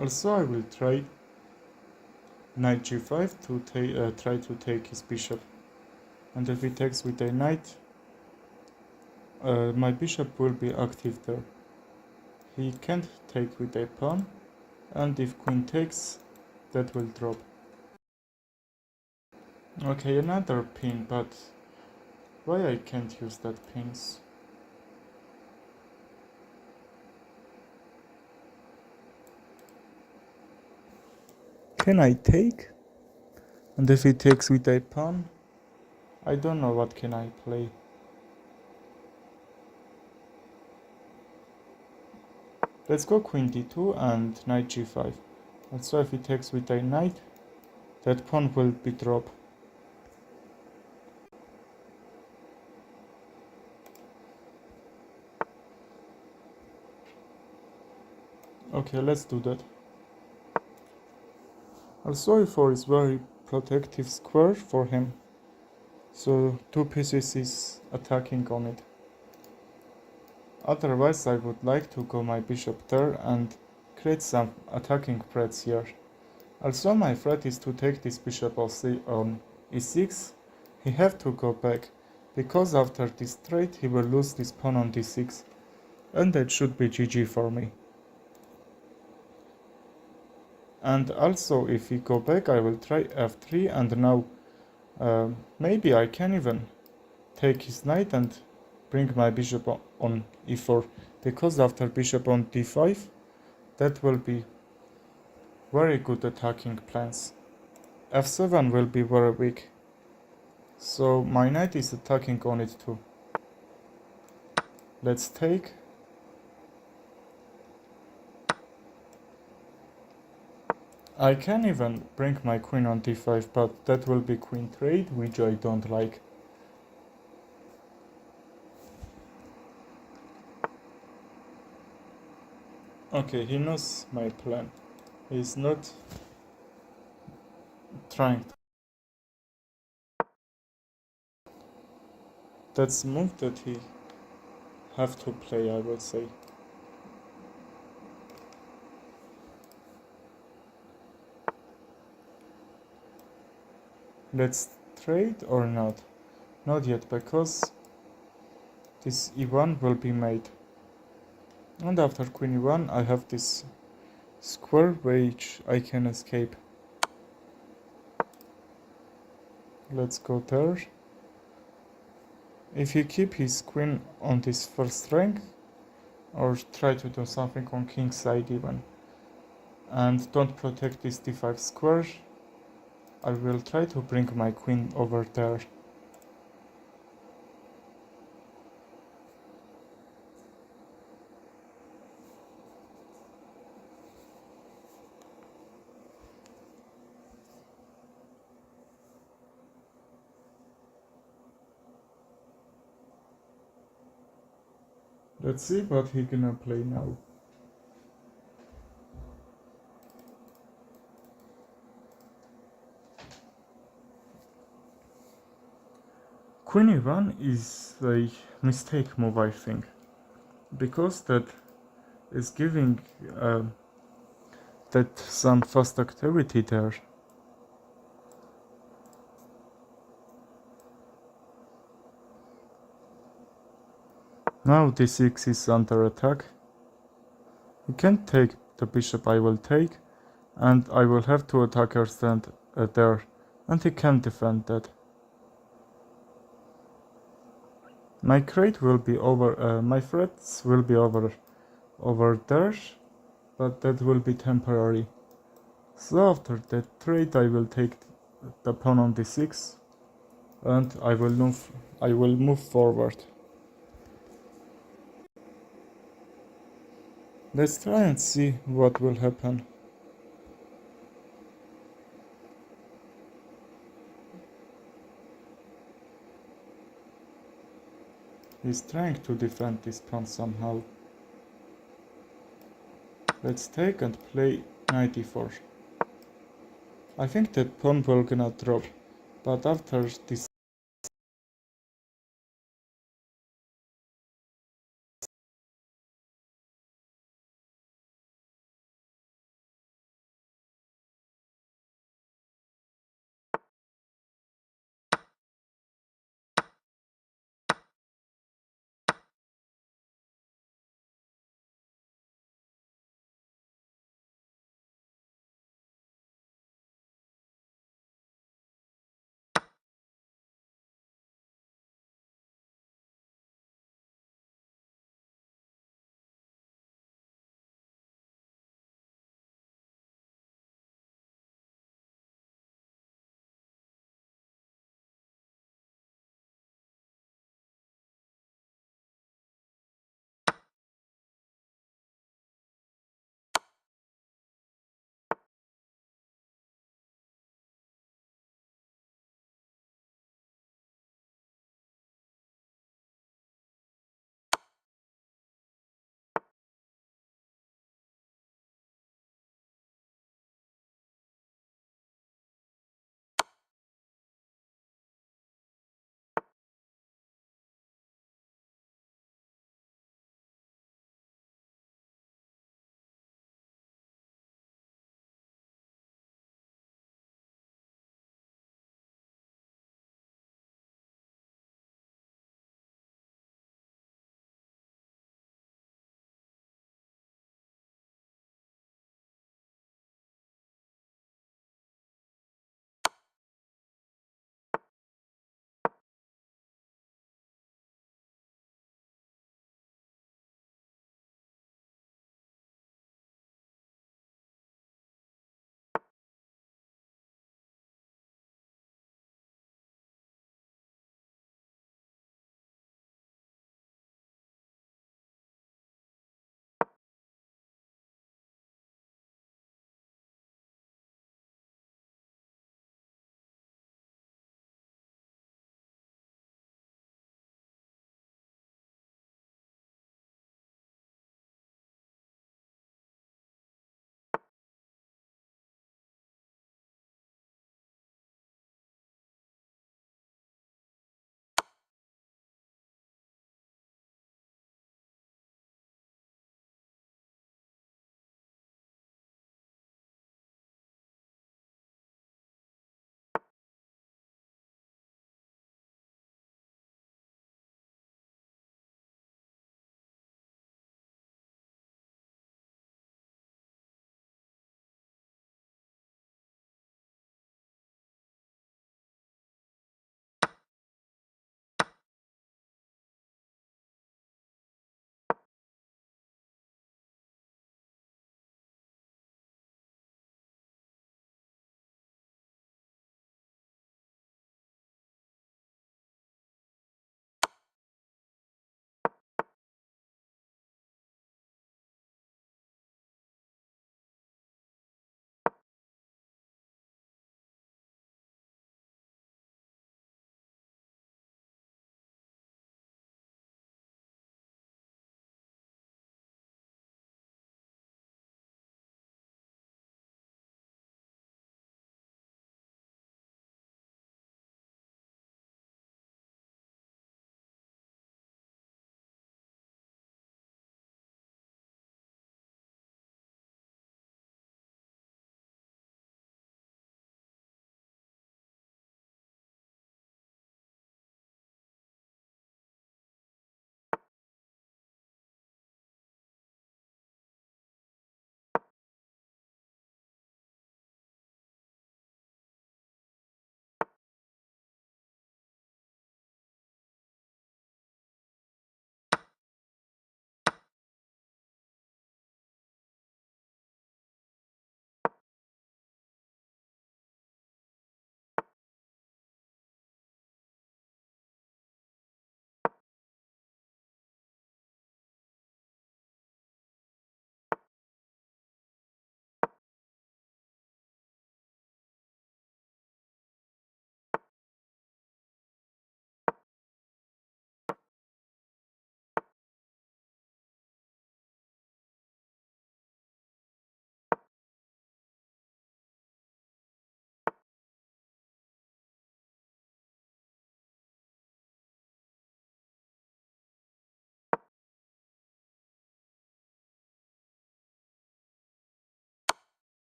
Also, I will try knight g5 to try to take his bishop. And if he takes with a knight, my bishop will be active there. He can't take with a pawn, and if queen takes, that will drop. Okay, another pin, but why I can't use that pins? Can I take? And if he takes with a pawn, I don't know what can I play. Let's go queen d2 and knight g5. And so if he takes with a knight, that pawn will be dropped. Okay, let's do that. Also e4 is very protective square for him. So 2 pieces is attacking on it. Otherwise I would like to go my bishop there and create some attacking threats here. Also my threat is to take this bishop on e6. He have to go back, because after this trade he will lose this pawn on d6. And that should be GG for me. And also if he go back I will try f3, and now maybe I can even take his knight and bring my bishop on e4, because after bishop on d5 that will be very good attacking plans. f7 will be very weak, so my knight is attacking on it too. Let's take. I can even bring my queen on d5, but that will be queen trade, which I don't like. Okay, he knows my plan. He's not trying to. That's move that he have to play, I would say. Let's trade or not? Not yet, because this e1 will be made. And after queen e1 I have this square which I can escape. Let's go there. If he keep his queen on this first rank, or try to do something on king's side even, and don't protect this d5 square, I will try to bring my queen over there. Let's see what he gonna play now. Queen e1 is a mistake move, I think, because that is giving that some fast activity there. Now d6 is under attack. He can't take the bishop I will take, and I will have two attackers stand there, and he can't defend that. My crate will be over, my threats will be over there, but that will be temporary. So after that trade I will take the pawn on d6, and I will move forward. Let's try and see what will happen. He's trying to defend this pawn somehow. Let's take and play knight e4. I think that pawn will gonna drop, but after this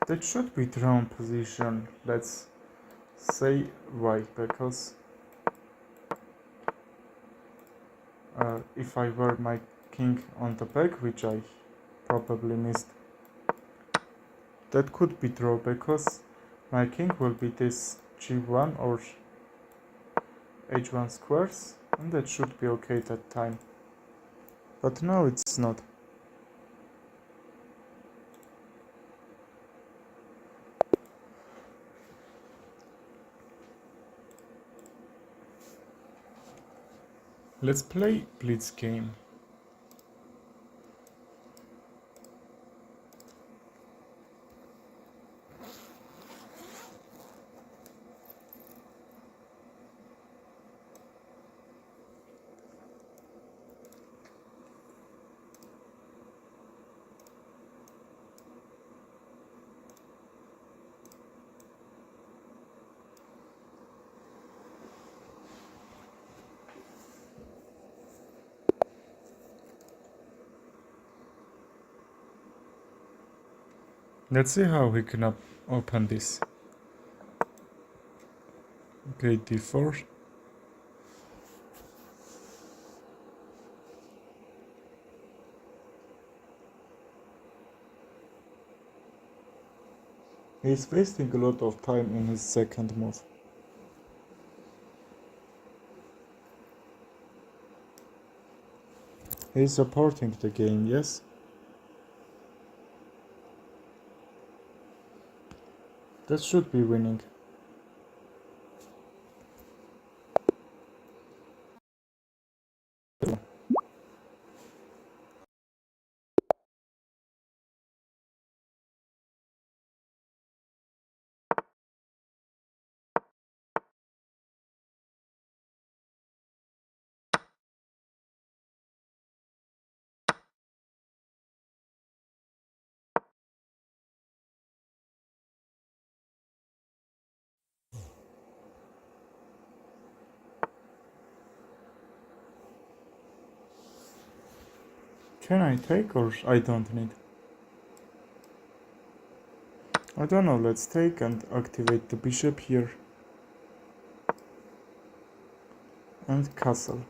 That should be drawn position. Let's say why, because if I were my king on the back, which I probably missed, that could be draw because my king will be this g1 or h1 squares, and that should be okay that time. But now it's not. Let's play blitz game. Let's see how he can open this. Okay, d4. He's wasting a lot of time in his second move. He's supporting the game, yes? That should be winning. Can I take or I don't need? I don't know, let's take and activate the bishop here. And castle.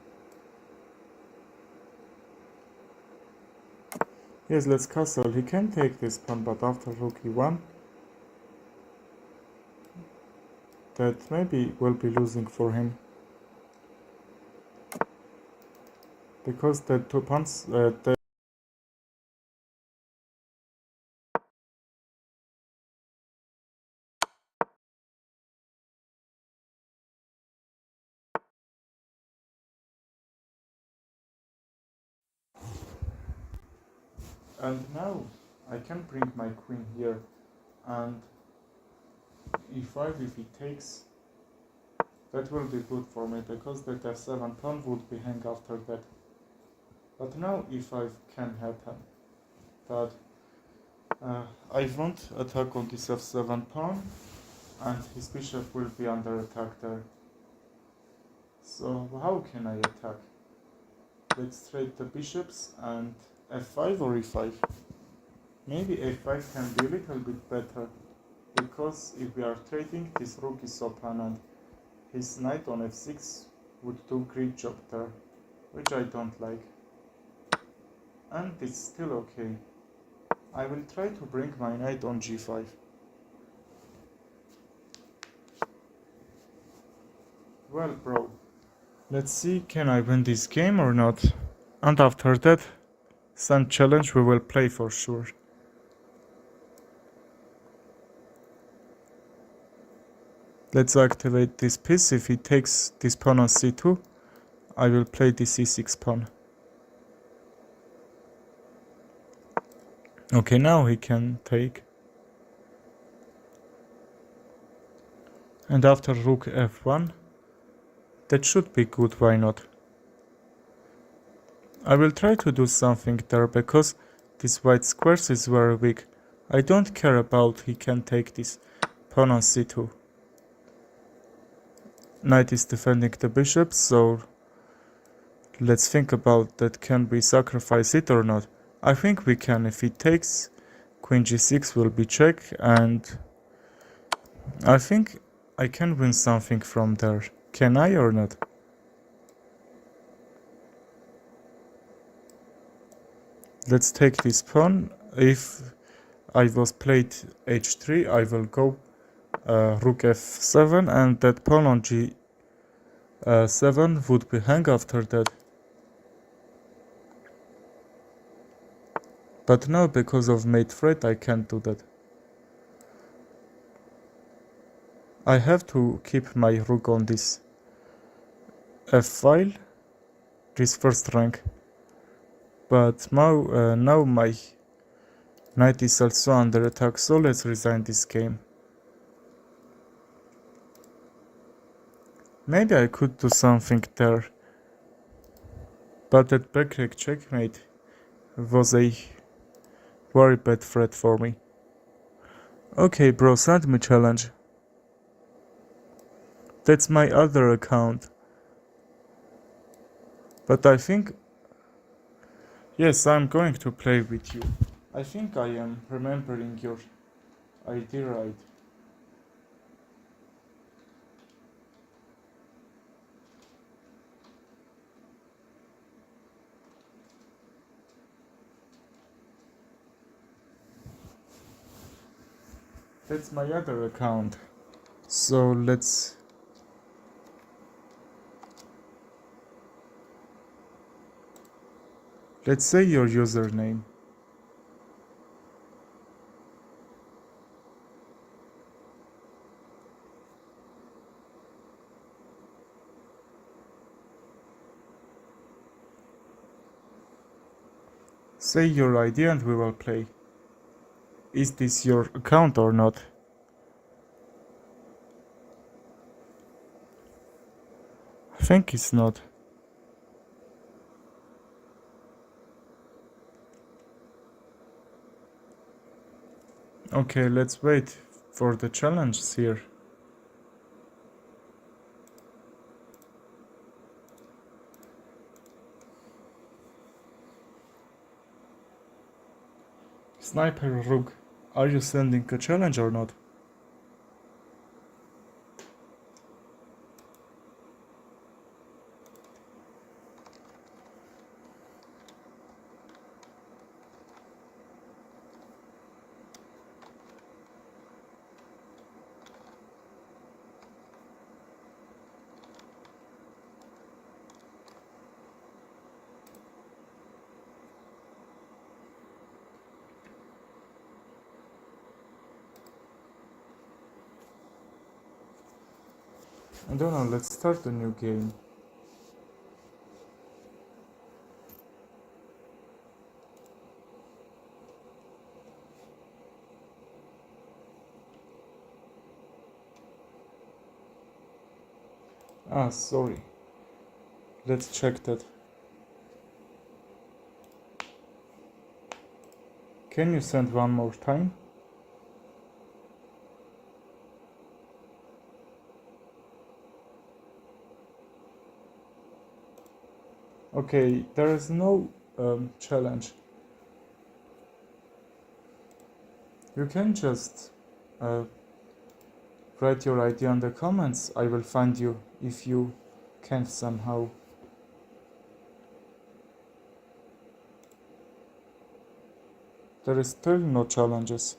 Yes, let's castle. He can take this pawn, but after rook e1, that maybe will be losing for him. Because the two pawns, and now I can bring my queen here, and e5 if he takes, that will be good for me because that f7 pawn would be hang after that. But now e5 can happen, that I won't attack on this f7 pawn, and his bishop will be under attack there. So how can I attack? Let's trade the bishops and f5 or e5. Maybe a5 can be a little bit better, because if we are trading, this rook is open and his knight on f6 would do great job there, which I don't like. And it's still okay. I will try to bring my knight on g5. Well, bro, let's see, can I win this game or not? And after that, some challenge we will play for sure. Let's activate this piece. If he takes this pawn on c2, I will play this e6 pawn. Okay, now he can take. And after rook f1, that should be good, why not? I will try to do something there, because this white squares is very weak. I don't care about he can take this pawn on c2. Knight is defending the bishop, so let's think about that, can we sacrifice it or not? I think we can. If he takes, Queen g6 will be check, and I think I can win something from there. Can I or not? Let's take this pawn. If I was played h3, I will go rook f7, and that pawn on g7 would be hang after that. But now, because of mate threat, I can't do that. I have to keep my rook on this f file, this first rank. But now my knight is also under attack, so let's resign this game. Maybe I could do something there, but that backrake checkmate was a very bad threat for me. Okay bro, send me challenge. That's my other account. But I think... Yes, I'm going to play with you. I think I am remembering your idea right. That's my other account. So let's say your username. Say your ID and we will play. Is this your account or not? I think it's not. Okay, let's wait for the challenge here. Sniper Rook, are you sending a challenge or not? I don't know, let's start a new game. Ah, sorry. Let's check that. Can you send one more time? Okay, there is no challenge. You can just write your idea in the comments. I will find you if you can somehow. There is still no challenges.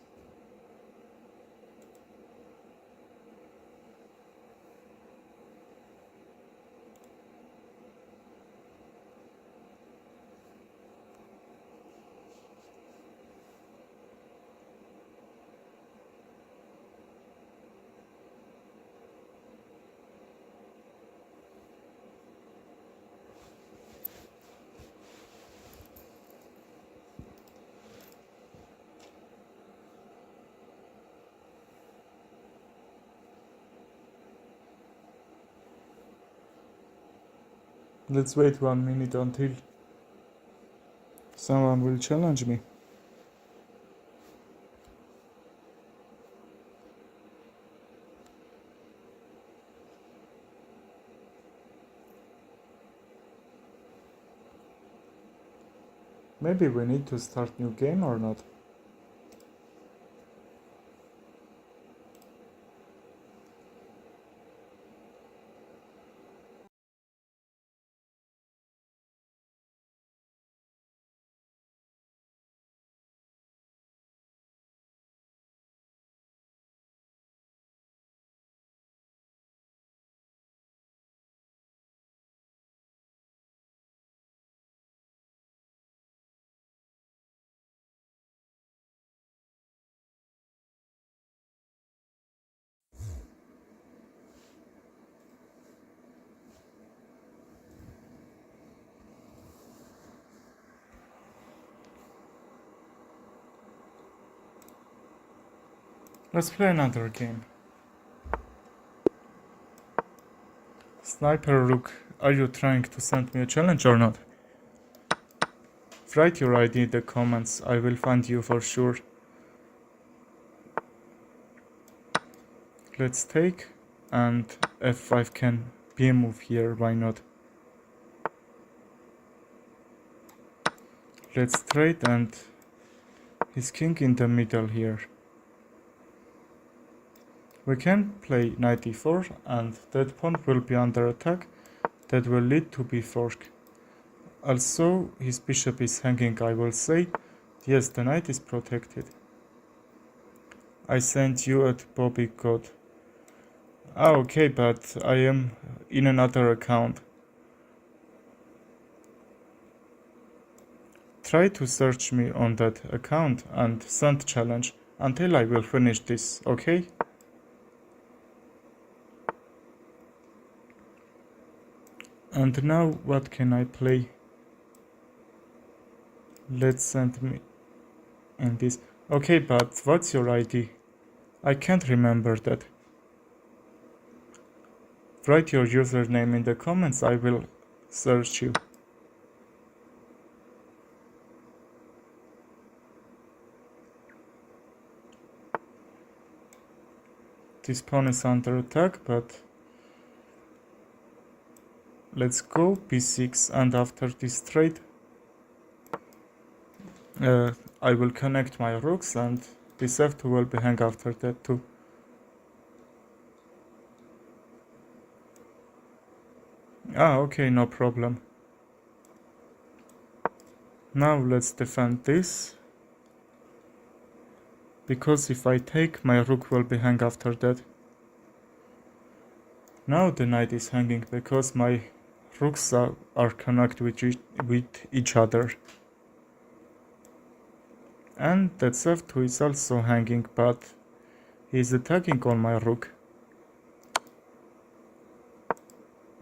Let's wait 1 minute until someone will challenge me. Maybe we need to start new game or not. Let's play another game. Sniper Rook, are you trying to send me a challenge or not? Write your ID in the comments, I will find you for sure. Let's take, and f5 can be a move here, why not? Let's trade, and his king in the middle here. We can play knight e4, and that pawn will be under attack. That will lead to b fork. Also, his bishop is hanging, I will say. Yes, the knight is protected. I sent you at Bobby code. Ah, okay, but I am in another account. Try to search me on that account and send challenge until I will finish this, okay? And now what can I play? Let's send me in this. Okay, but what's your ID? I can't remember that. Write your username in the comments, I will search you. This pawn is under attack, but let's go b6, and after this trade I will connect my rooks, and this f2 will be hang after that too. Ah, okay, no problem. Now let's defend this, because if I take, my rook will be hang after that. Now the knight is hanging because my rooks are connected with each other. And that f2 is also hanging, but he is attacking on my rook.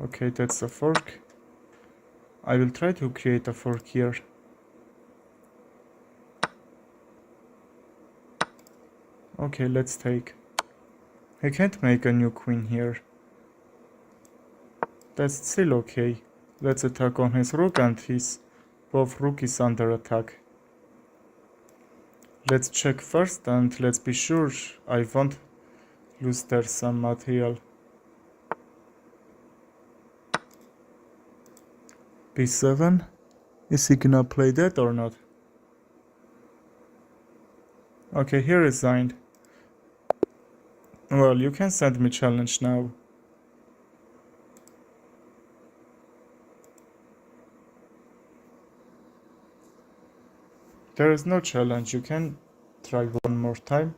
Okay, that's a fork. I will try to create a fork here. Okay, let's take. I can't make a new queen here. That's still okay. Let's attack on his rook, and his both rook is under attack. Let's check first, and let's be sure I won't lose there some material. b7. Is he gonna play that or not? Okay, he resigned. Well, you can send me challenge now. There is no challenge, you can try one more time.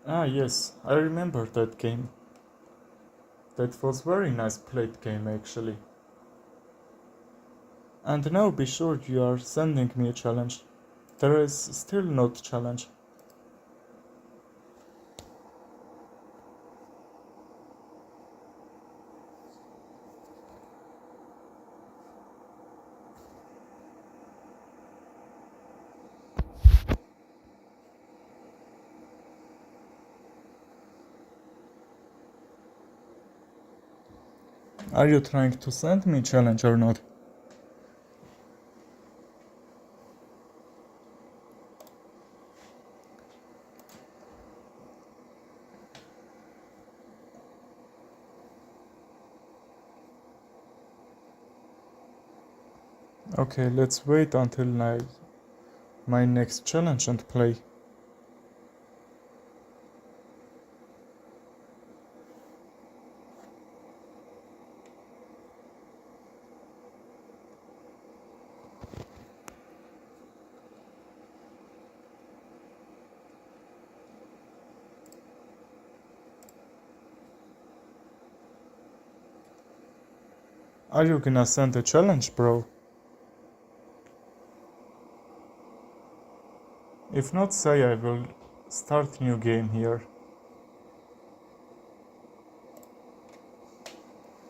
Ah yes, I remember that game. That was very nice played game actually. And now be sure you are sending me a challenge. There is still not challenge. Are you trying to send me challenge or not? Okay, let's wait until my next challenge and play. Are you gonna send a challenge, bro? If not, say I will start new game here.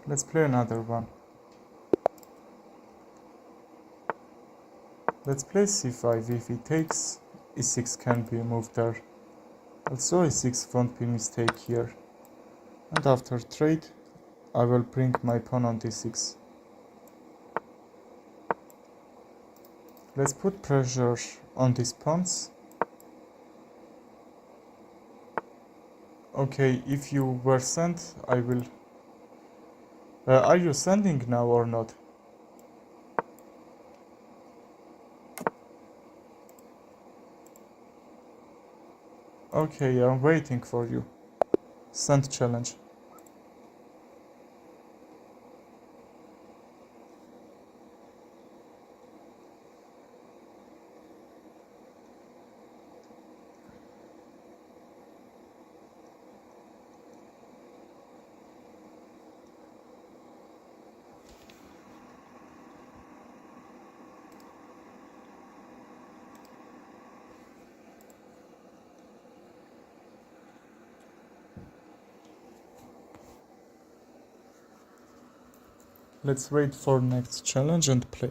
Let's play another one. Let's play c5. If he takes, e6 can be moved there. Also e6 won't be mistake here. And after trade, I will bring my pawn on d6. Let's put pressure on these pawns. Okay, if you were sent, I will... are you sending now or not? Okay, I'm waiting for you. Send challenge. Let's wait for next challenge and play.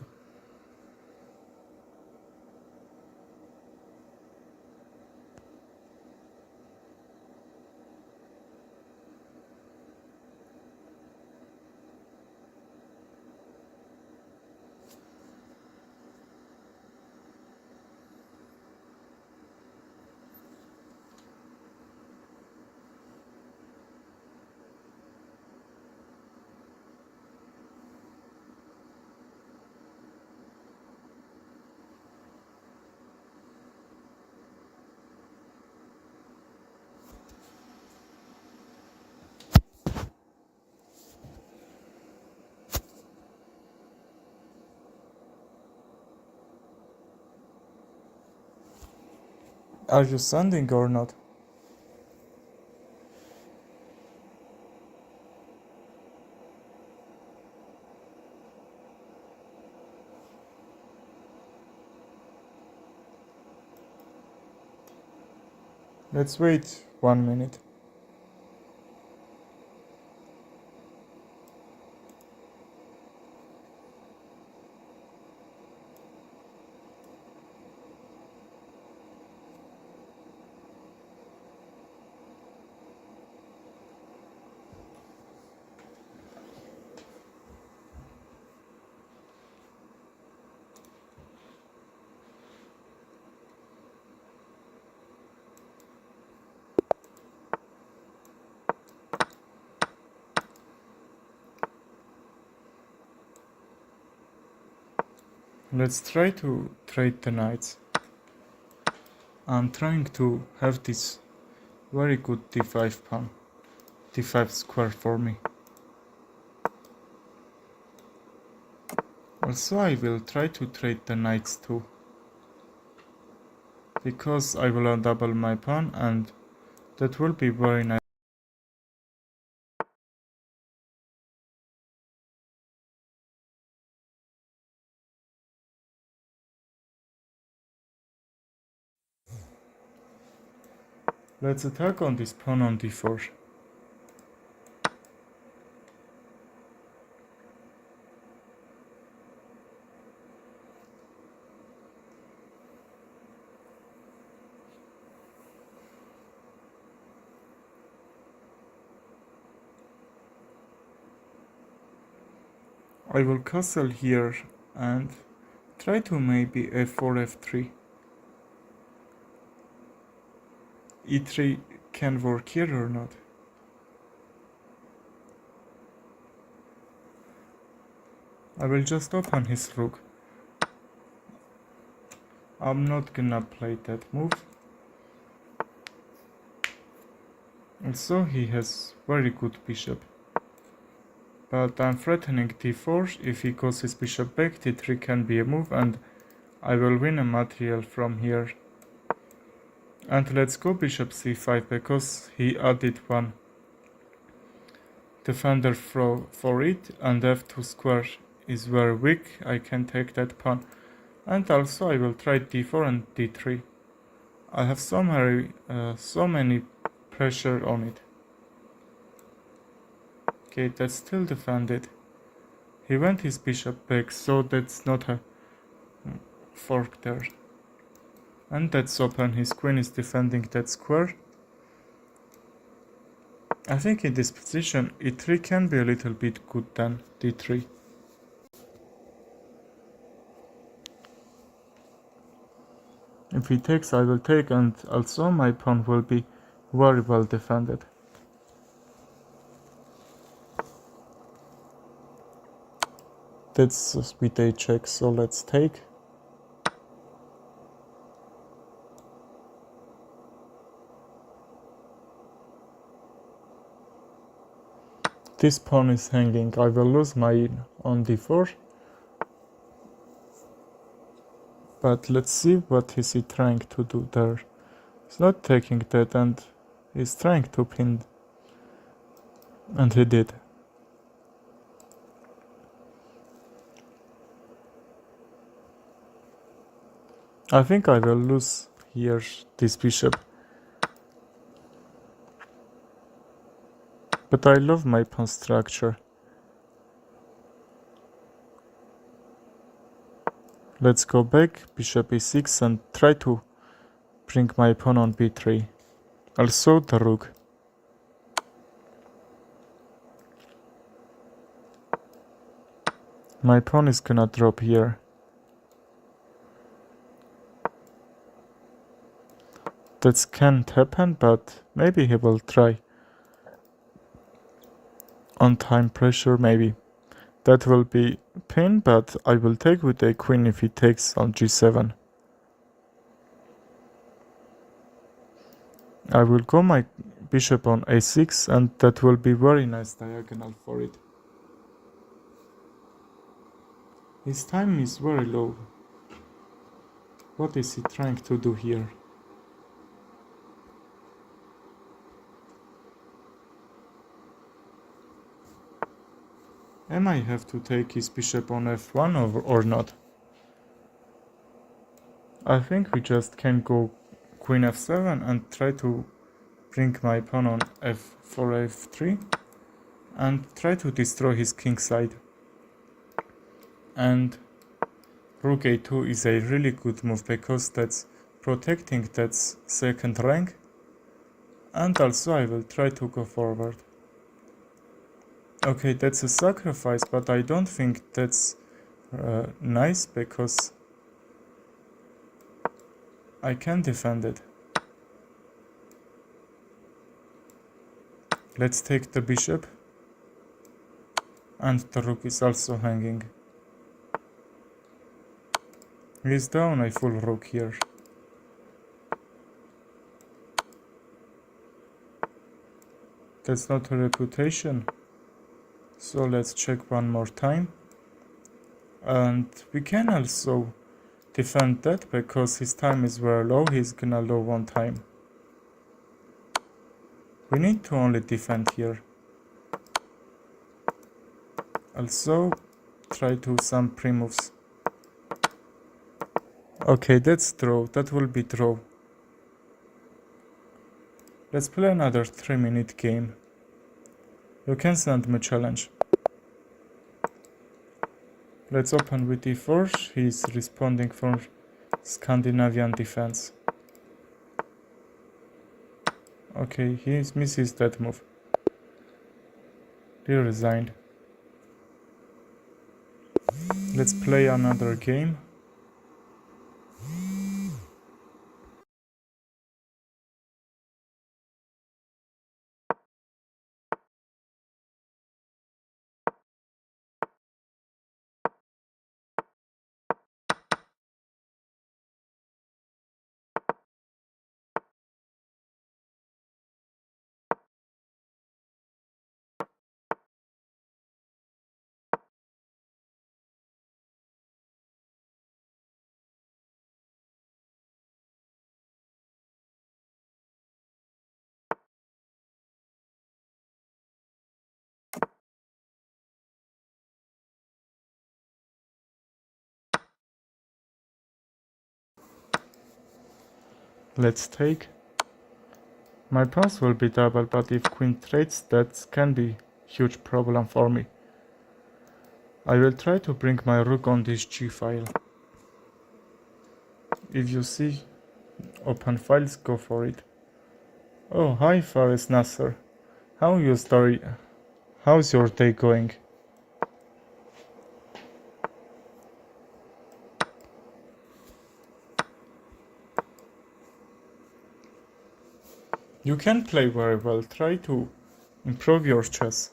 Are you sending or not? Let's wait 1 minute. Let's try to trade the knights. I'm trying to have this very good d5 pawn, d5 square for me. Also I will try to trade the knights too, because I will double my pawn and that will be very nice. Let's attack on this pawn on d4. I will castle here and try to maybe f4, f3. e3 can work here or not. I will just open his rook. I'm not gonna play that move. Also he has very good bishop. But I'm threatening d4. If he goes his bishop back, d3 can be a move and I will win a material from here. And let's go bishop c5 because he added one defender for it, and f2 square is very weak. I can take that pawn. And also I will try d4 and d3. I have so many pressure on it. Okay, that's still defended. He went his bishop back, so that's not a fork there. And that's open, his queen is defending that square. I think in this position e3 can be a little bit good than d3. If he takes, I will take, and also my pawn will be very well defended. That's with a check, so let's take. This pawn is hanging, I will lose my on d4. But let's see what is he trying to do there. He's not taking that, and he's trying to pin. And he did. I think I will lose here this bishop. But I love my pawn structure. Let's go back, bishop e6, and try to bring my pawn on b3. Also the rook. My pawn is gonna drop here. That can't happen, but maybe he will try. On time pressure, maybe. That will be pin, but I will take with a queen if he takes on g7. I will go my bishop on a6, and that will be very nice diagonal for it. His time is very low. What is he trying to do here? Am I have to take his bishop on f1 or not? I think we just can go queen f7 and try to bring my pawn on f4, f3 and try to destroy his king side. And rook a2 is a really good move because that's protecting that second rank, and also I will try to go forward. Okay, that's a sacrifice, but I don't think that's nice because I can defend it. Let's take the bishop, and the rook is also hanging. He's down a full rook here. That's not a reputation. So let's check one more time. And we can also defend that because his time is very low. He's gonna low one time. We need to only defend here. Also try to some pre-moves. Okay, that's draw. That will be draw. Let's play another 3-minute game. You can send me challenge. Let's open with e4. He's responding for Scandinavian defense. Okay, he misses that move. He resigned. Let's play another game. Let's take. My pawns will be double, but if queen trades, that can be huge problem for me. I will try to bring my rook on this g file. If you see open files, go for it. Oh, hi Faris Nasser. How's your day going? You can play very well. Try to improve your chess.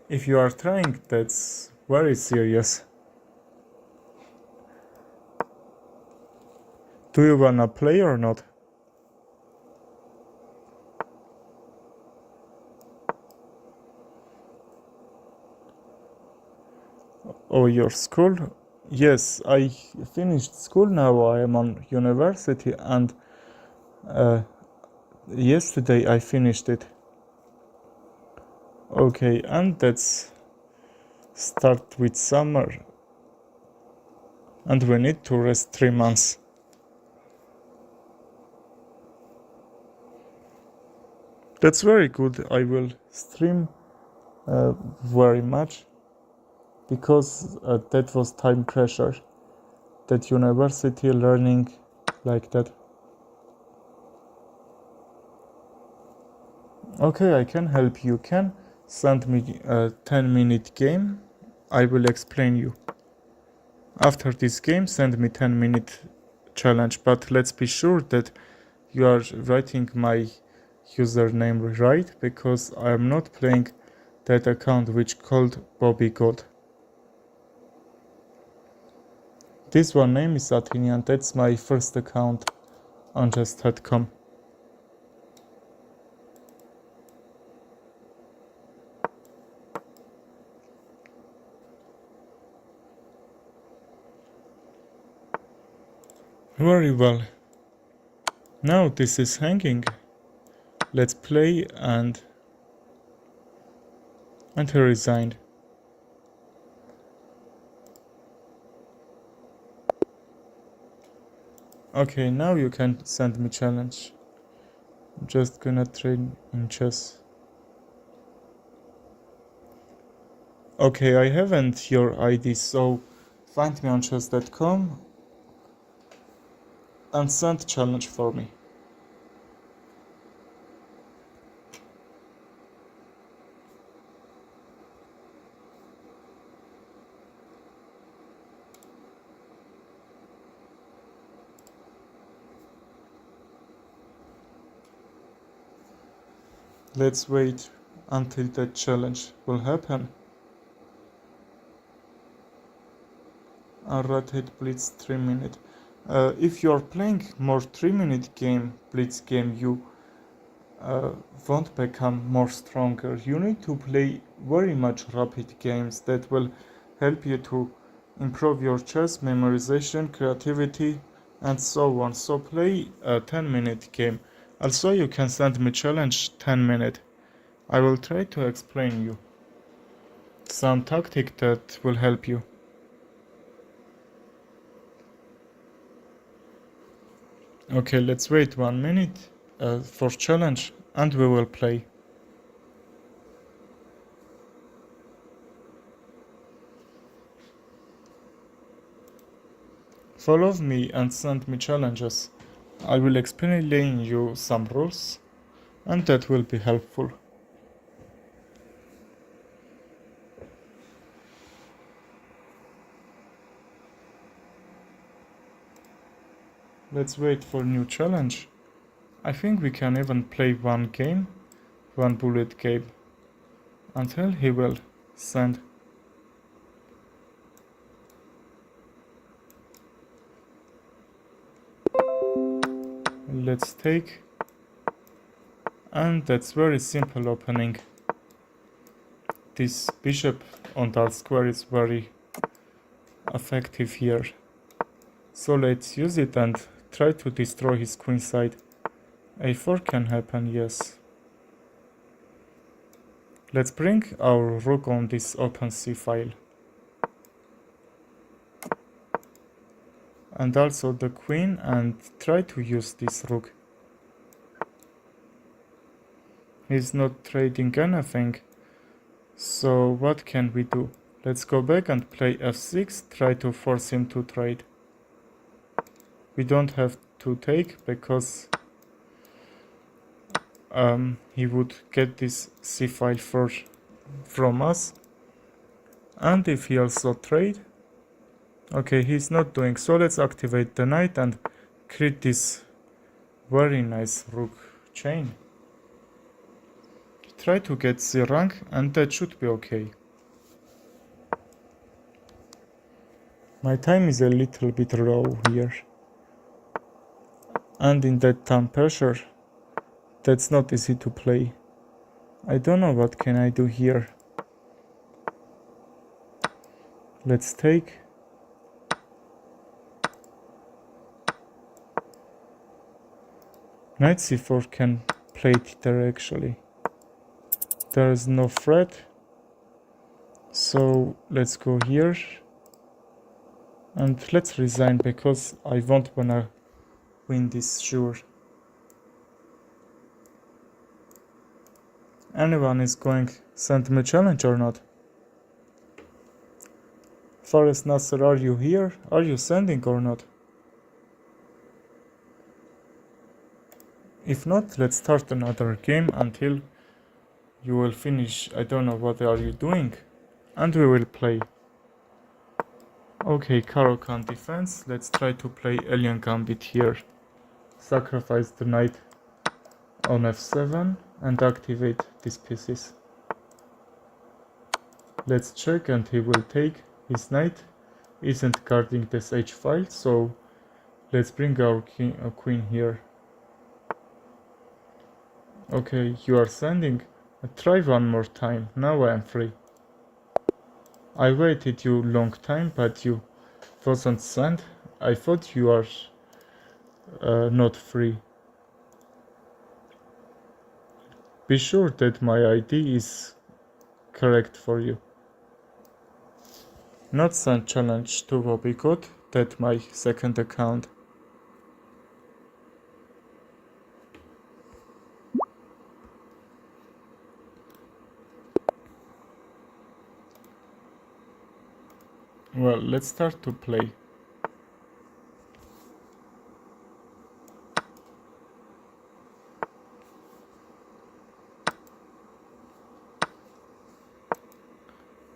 If you are trying, that's very serious. Do you wanna play or not? Oh, your school? Yes, I finished school now. I am on university, and yesterday I finished it. Okay, and that's start with summer, and we need to rest 3 months. That's very good. I will stream very much because that was time pressure. That university learning like that. Okay, I can help you. Can send me a 10-minute game. I will explain you. After this game, send me 10-minute challenge. But let's be sure that you are writing my username right, because I am not playing that account which called Bobby God. This one name is Athenian. That's my first account on chess.com. Very well. Now this is hanging. Let's play and he resigned. Okay, now you can send me challenge. I'm just gonna train in chess. Okay, I haven't your ID, so find me on chess.com and send challenge for me. Let's wait until that challenge will happen. Rotate blitz 3 minute. If you are playing more 3-minute game, blitz game, you won't become more stronger. You need to play very much rapid games that will help you to improve your chess memorization, creativity, and so on. So play a 10-minute game. Also, you can send me challenge 10 minute. I will try to explain you some tactic that will help you. Okay, let's wait 1 minute for challenge and we will play. Follow me and send me challenges. I will explain you some rules and that will be helpful. Let's wait for new challenge. I think we can even play one game, one bullet game, until he will send. Let's take, and that's very simple opening. This bishop on dark square is very effective here. So let's use it and try to destroy his queen side. a4 can happen, yes. Let's bring our rook on this open c file. and also the queen, and try to use this rook. He's not trading anything, so what can we do? Let's go back and play f6, try to force him to trade. We don't have to take because he would get this c file from us. And if he also trade, okay, he's not doing so. Let's activate the knight and create this very nice rook chain. Try to get the rank, and that should be okay. My time is a little bit low here, and in that time pressure, that's not easy to play. I don't know what can I do here. Let's take. Knight c4 can play it there actually. There is no threat. So let's go here. And let's resign because I won't wanna win this sure. Anyone is going to send me a challenge or not? Fares Nasser, are you here? Are you sending or not? If not, let's start another game until you will finish. I don't know what are you doing, and we will play. Okay, Caro-Kann defense. Let's try to play Alien Gambit here. Sacrifice the knight on f7 and activate these pieces. Let's check, and he will take. His knight isn't guarding this h file, so let's bring our queen here. Okay, you are sending. Try one more time. Now I am free. I waited you long time, but you wasn't sent. I thought you are not free. Be sure that my ID is correct for you. Not send challenge to Wobbycode, that's my second account. Well, let's start to play.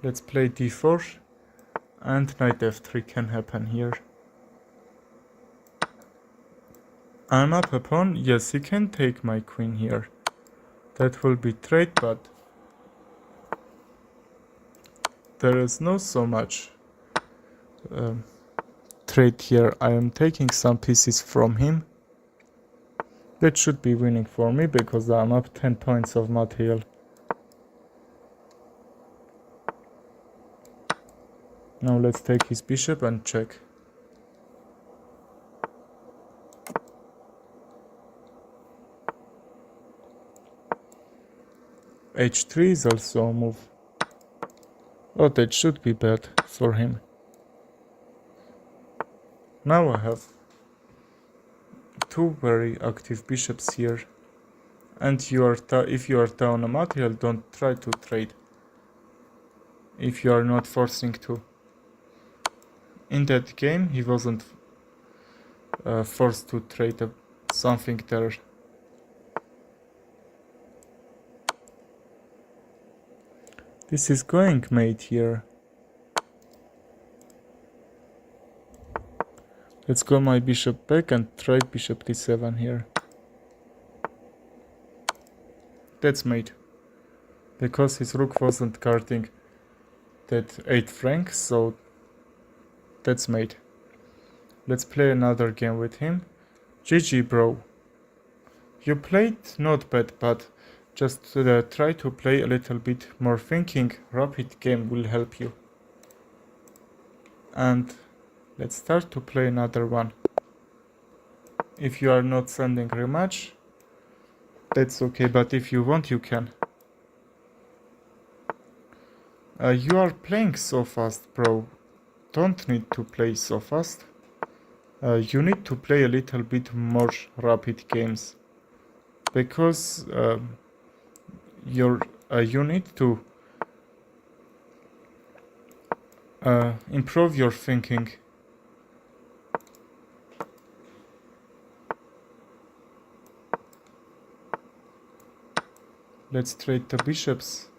Let's play d4 and knight f3 can happen here. I'm up a pawn. Yes, he can take my queen here. That will be trade, but there is no so much trade here. I am taking some pieces from him. That should be winning for me because I'm up 10 points of material. Now let's take his bishop and check. h3 is also a move. Oh, that should be bad for him. Now I have two very active bishops here. And if you are down a material, don't try to trade. If you are not forcing to. In that game, he wasn't forced to trade something there. This is going mate here. Let's go my bishop back and try bishop d7 here. That's mate. Because his rook wasn't guarding that 8 franc, so that's mate. Let's play another game with him. GG bro. You played not bad, but just try to play a little bit more thinking. Rapid game will help you. And let's start to play another one. If you are not sending rematch, that's okay, but if you want, you can. You are playing so fast, bro. Don't need to play so fast. you need to play a little bit more rapid games, because you need to improve your thinking. Let's trade the bishops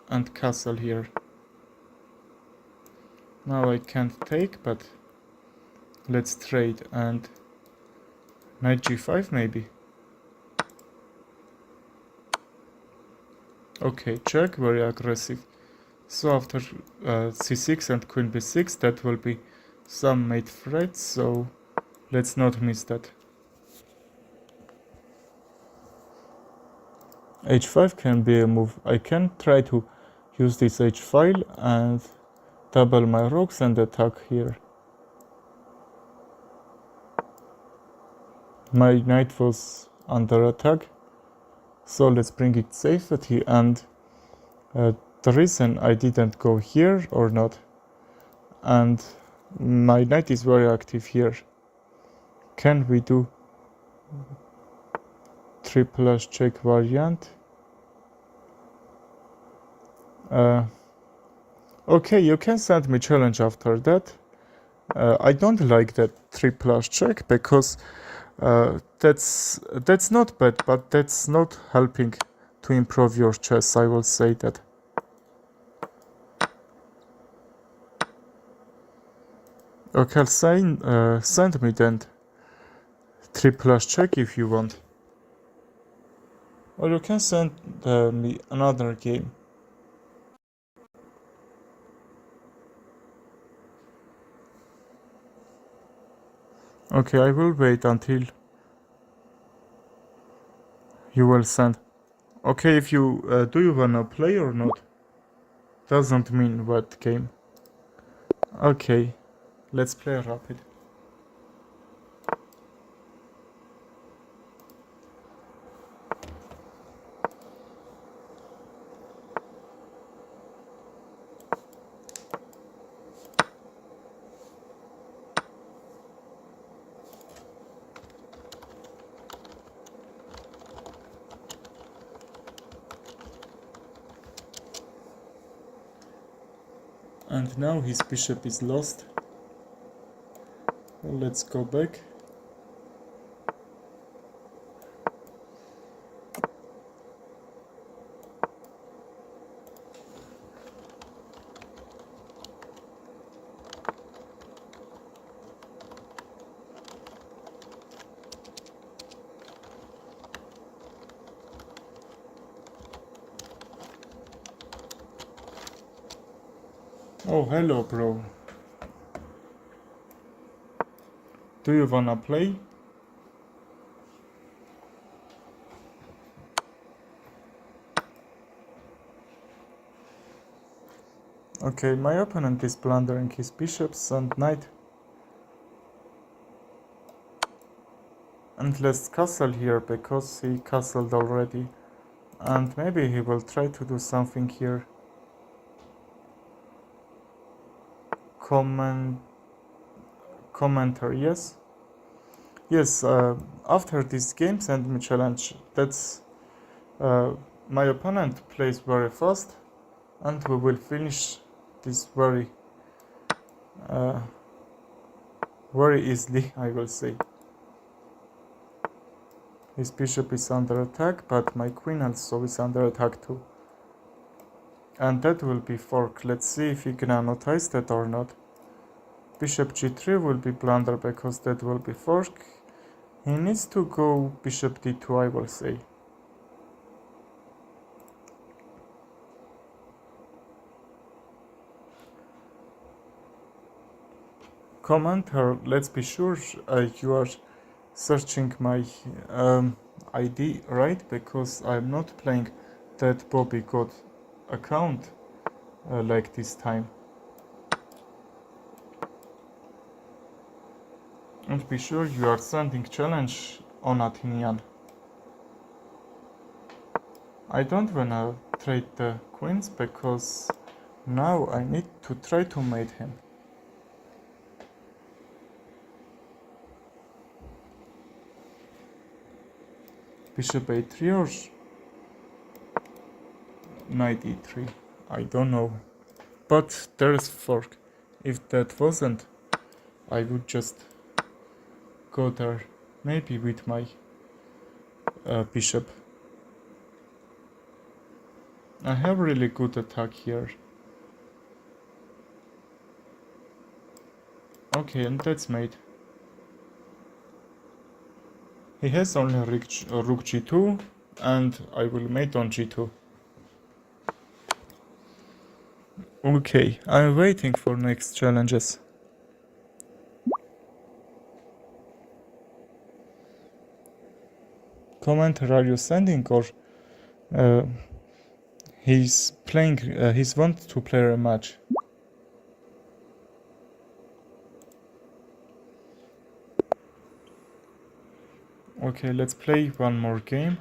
and castle here. Now I can't take, but let's trade, and knight g5 maybe. Okay, check, very aggressive. So after c6 and queen b6, that will be some mate threats, so let's not miss that. h5 can be a move. I can try to use this h-file and double my rooks and attack here. My knight was under attack, so let's bring it safety, and the reason I didn't go here or not, and my knight is very active here. Can we do triple check variant? Okay, you can send me challenge after that. I don't like that triple check, because that's not bad, but that's not helping to improve your chess, I will say that. Okay, send me then triple check if you want. Or you can send me another game. Okay, I will wait until you will send. Okay, if you do you wanna play or not? Doesn't mean what game. Okay, let's play rapid. And now his bishop is lost. Well, let's go back. Oh, hello, bro. Do you wanna play? Okay, my opponent is plundering his bishops and knight. And let's castle here, because he castled already. And maybe he will try to do something here. Commenter, yes? Yes, after this game, send me challenge. That's my opponent plays very fast, and we will finish this very easily, I will say. His bishop is under attack, but my queen also is under attack too. And that will be fork. Let's see if he can notice that or not. Bishop g3 will be blunder, because that will be fork. He needs to go bishop d2, I will say. Commenter, let's be sure you are searching my ID, right? Because I'm not playing that Bobby God account like this time. And be sure you are sending challenge on Athenian. I don't wanna trade the queens, because now I need to try to mate him. bishop a3 or knight e3. I don't know. But there's fork. If that wasn't, I would just go there, maybe with my bishop. I have really good attack here. Okay, and that's mate. He has only rook g2, and I will mate on g2. Okay, I'm waiting for next challenges. Commenter, are you sending, or he's playing? He's want to play a match. Okay, let's play one more game.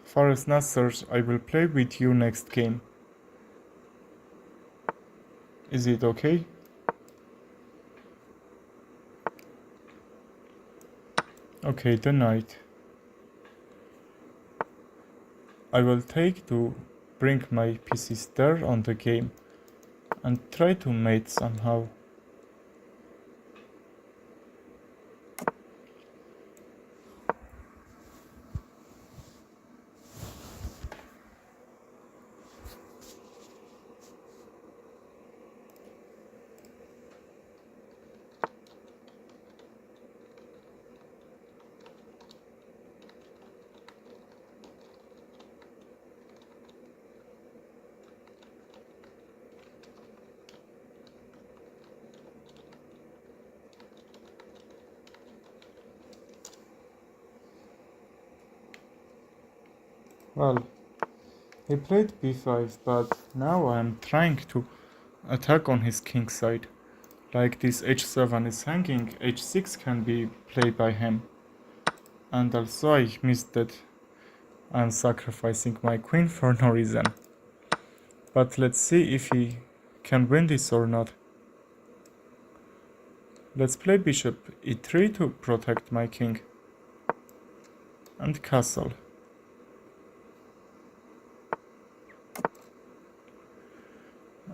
Fares Nasser, I will play with you next game. Is it okay? Okay, the knight. I will take to bring my pieces there on the game and try to mate somehow. Well, he played b5, but now I am trying to attack on his king side. Like this h7 is hanging, h6 can be played by him. And also I missed that I'm sacrificing my queen for no reason. But let's see if he can win this or not. Let's play bishop e3 to protect my king. And castle.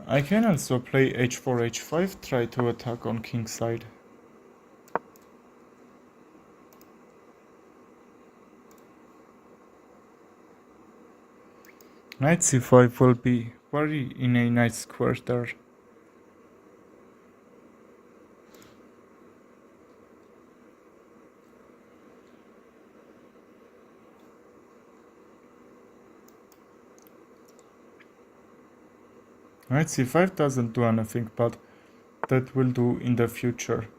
I can also play h4, h5, try to attack on king side. Knight c5 will be very in a nice square there. Knight c5 doesn't do anything, but that will do in the future.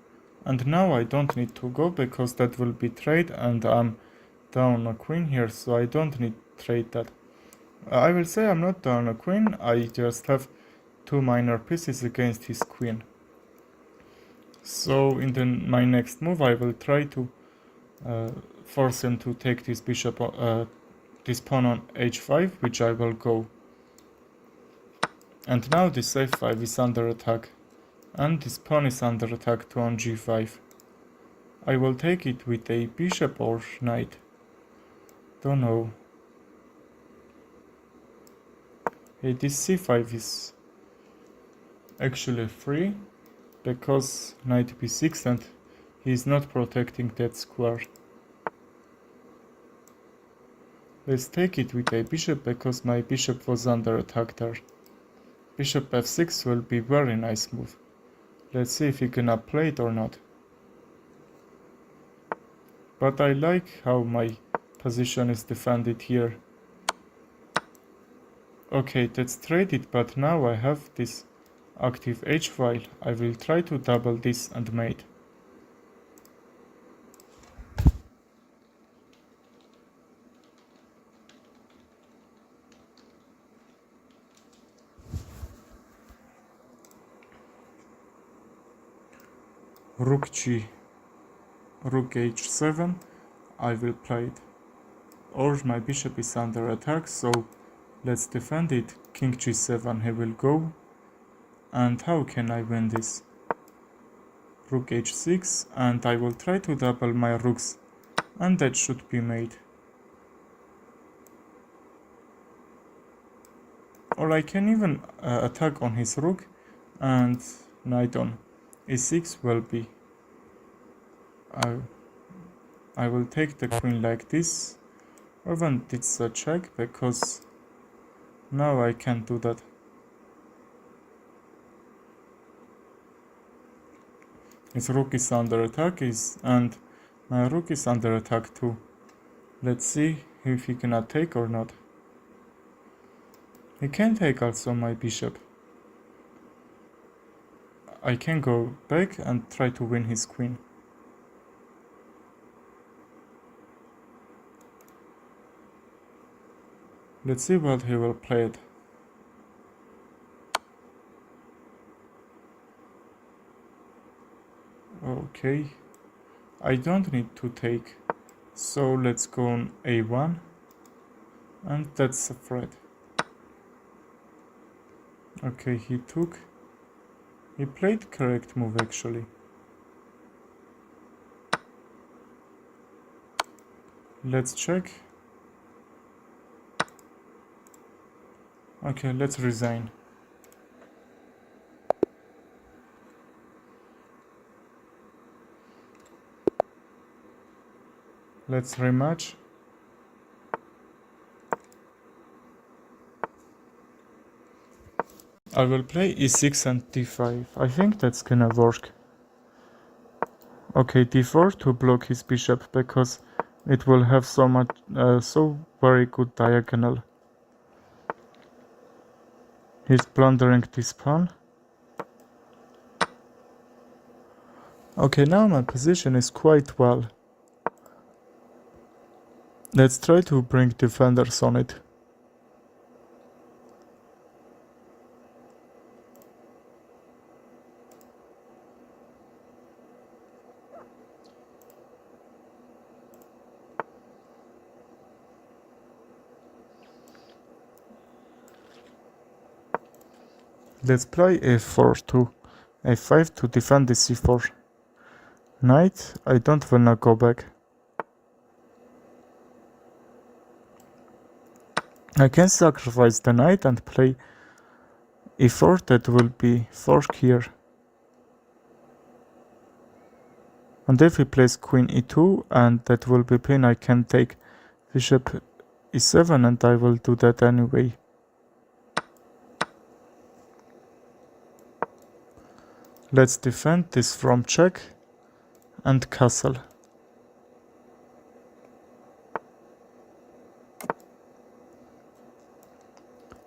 And now I don't need to go because that will be trade, and I'm down a queen here, so I don't need trade that. I will say I'm not down a queen, I just have two minor pieces against his queen. So in my next move I will try to force him to take this bishop, this pawn on h5, which I will go. And now this a5 is under attack, and this pawn is under attack too on g5. I will take it with a bishop or knight. Don't know. Hey, this c5 is actually free, because knight b6 and he is not protecting that square. Let's take it with a bishop because my bishop was under attack there. Bishop f6 will be very nice move. Let's see if he gonna play it or not. But I like how my position is defended here. Okay, that's traded, but now I have this active h file. I will try to double this and mate. Rook h7, I will play it. Or my bishop is under attack, so let's defend it. King g7, he will go. And how can I win this? Rook h6, and I will try to double my rooks, and that should be made. Or I can even attack on his rook, and knight on e6 will be. I will take the queen like this, even it's a check, because now I can't do that. His rook is under attack, and my rook is under attack too. Let's see if he cannot take or not. He can take also my bishop. I can go back and try to win his queen. Let's see what he will play it. Okay, I don't need to take, so let's go on a1, and that's a threat. Okay, he played correct move actually. Let's check. Okay, let's resign. Let's rematch. I will play e6 and d5. I think that's gonna work. Okay, d4 to block his bishop, because it will have so very good diagonal. He's plundering this pawn. Okay, now my position is quite well. Let's try to bring defenders on it. Let's play f4 to a5 to defend the c4. Knight, I don't wanna go back. I can sacrifice the knight and play e4, that will be fork here. And if he plays queen e2, and that will be pin, I can take bishop e7, and I will do that anyway. Let's defend this from check and castle.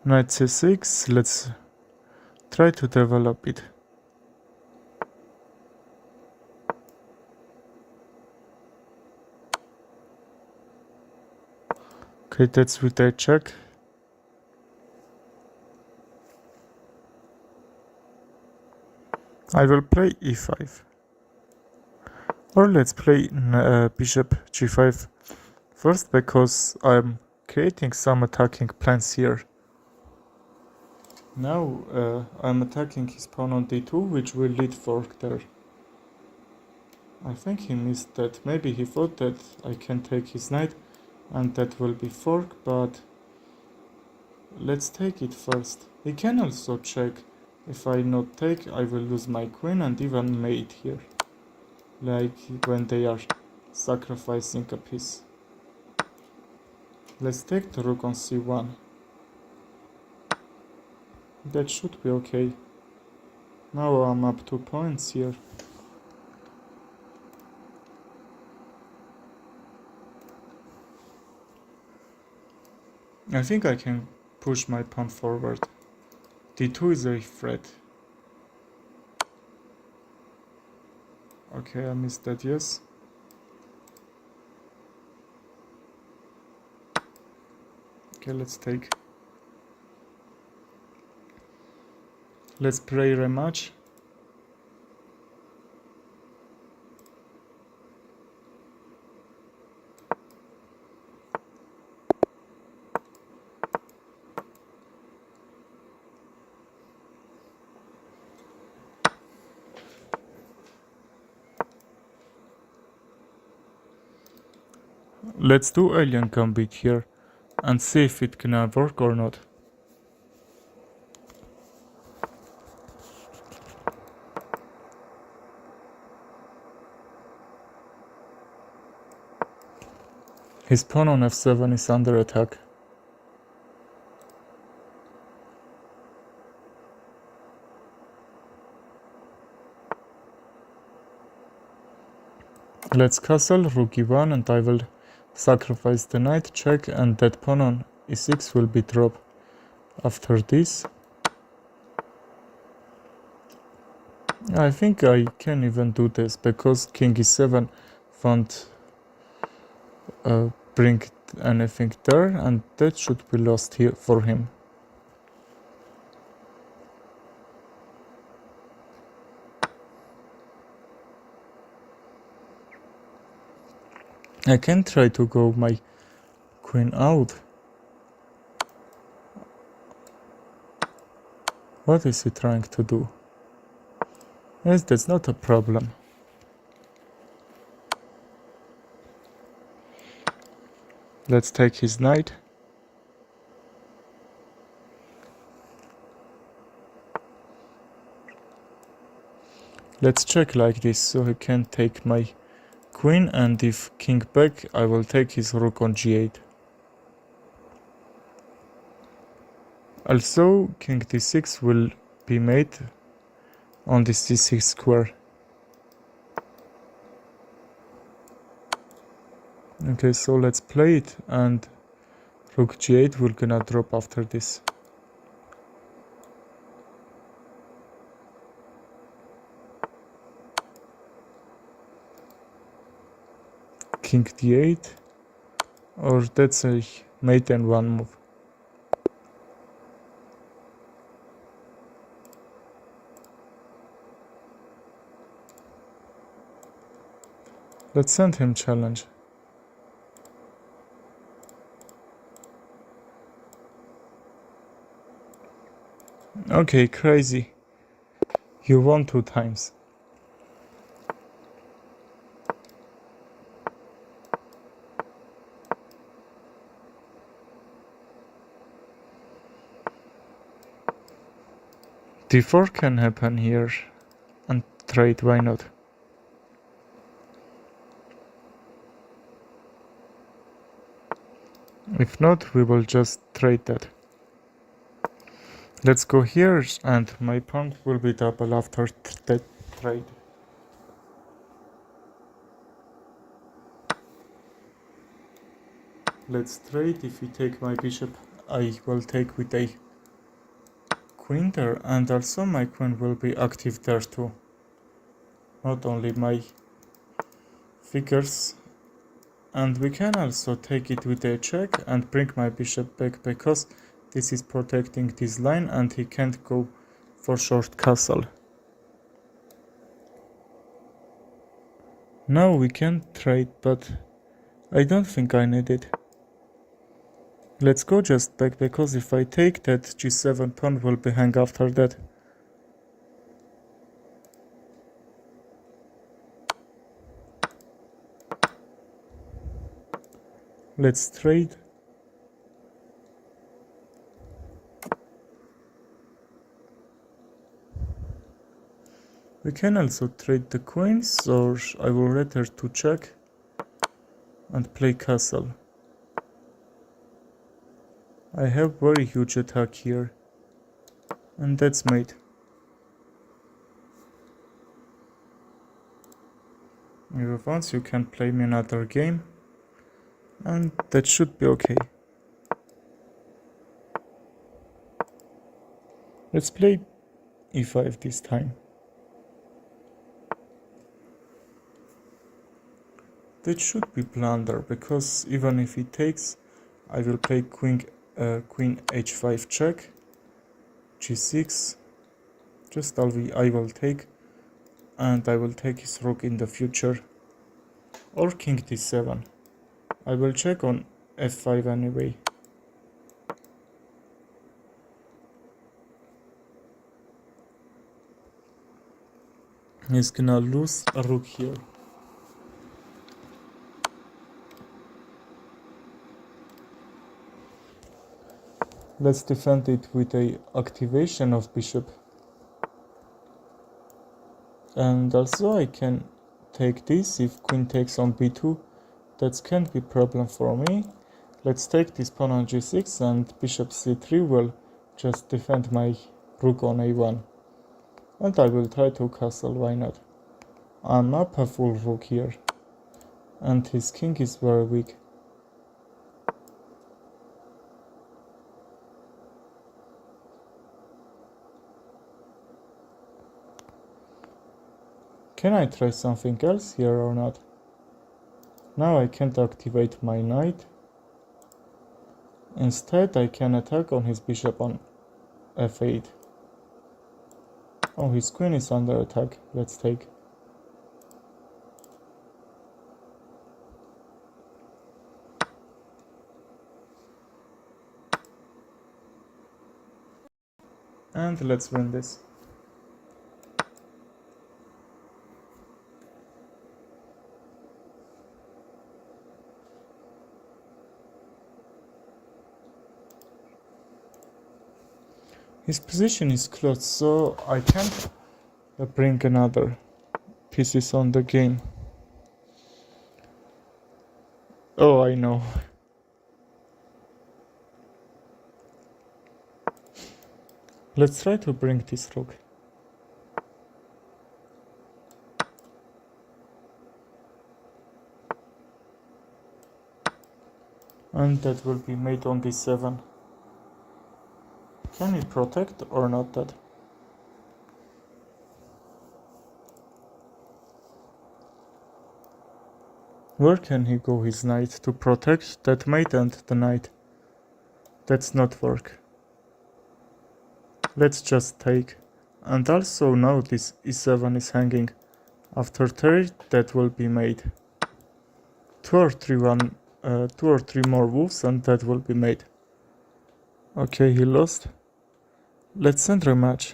Knight c6, let's try to develop it. Okay, that's with a check. I will play e5. Or let's play bishop g5 first, because I'm creating some attacking plans here. Now I'm attacking his pawn on d2, which will lead fork there. I think he missed that. Maybe he thought that I can take his knight and that will be fork, but let's take it first. He can also check. If I not take, I will lose my queen and even mate here. Like when they are sacrificing a piece. Let's take the rook on c1. That should be okay. Now I'm up 2 points here. I think I can push my pawn forward. d2 is a threat. Okay, I missed that, yes. Okay, let's take. Let's play rematch. Let's do alien gambit here and see if it can work or not. His pawn on f7 is under attack. Let's castle rook e1 and I will sacrifice the knight, check, and that pawn on e6 will be dropped after this. I think I can even do this because king e7 won't bring anything there, and that should be lost here for him. I can try to go my queen out. What is he trying to do? Yes, that's not a problem. Let's take his knight. Let's check like this so he can take my queen, and if king back I will take his rook on g8. Also king d6 will be made on this c6 square. Okay, so let's play it, and rook g8 will gonna drop after this. King d8, or that's a mate and one move. Let's send him challenge. Okay, crazy. You won 2 times. d4 can happen here and trade, why not? If not, we will just trade that. Let's go here, and my pawn will be double after that trade. Let's trade. If we take my bishop, I will take with a queen there, and also my queen will be active there too. Not only my figures. And we can also take it with a check and bring my bishop back, because this is protecting this line and he can't go for short castle. Now we can trade, but I don't think I need it. Let's go just back, because if I take that, g7 pawn will be hang after that. Let's trade. We can also trade the queens, or I will rather to check and play castle. I have very huge attack here, and that's mate. If once you can play me another game, and that should be okay. Let's play e5 this time. That should be blunder, because even if he takes, I will play queen h5 check, g6, just I will take, and I will take his rook in the future, or king d7. I will check on f5 anyway. He's gonna lose a rook here. Let's defend it with a activation of bishop. And also I can take this if queen takes on b2. That can't be problem for me. Let's take this pawn on g6 and bishop c3 will just defend my rook on a1. And I will try to castle, why not? I'm up a full rook here. And his king is very weak. Can I try something else here or not? Now I can't activate my knight. Instead I can attack on his bishop on f8. Oh, his queen is under attack. Let's take. And let's win this. His position is close, so I can't bring another pieces on the game. Oh, I know. Let's try to bring this rook. And that will be made on d7. Can he protect or not that? Where can he go his knight to protect that mate and the knight? That's not work. Let's just take. And also now this e7 is hanging. After 3 that will be made. 2 or 3 more moves and that will be made. Okay, he lost. Let's send rematch.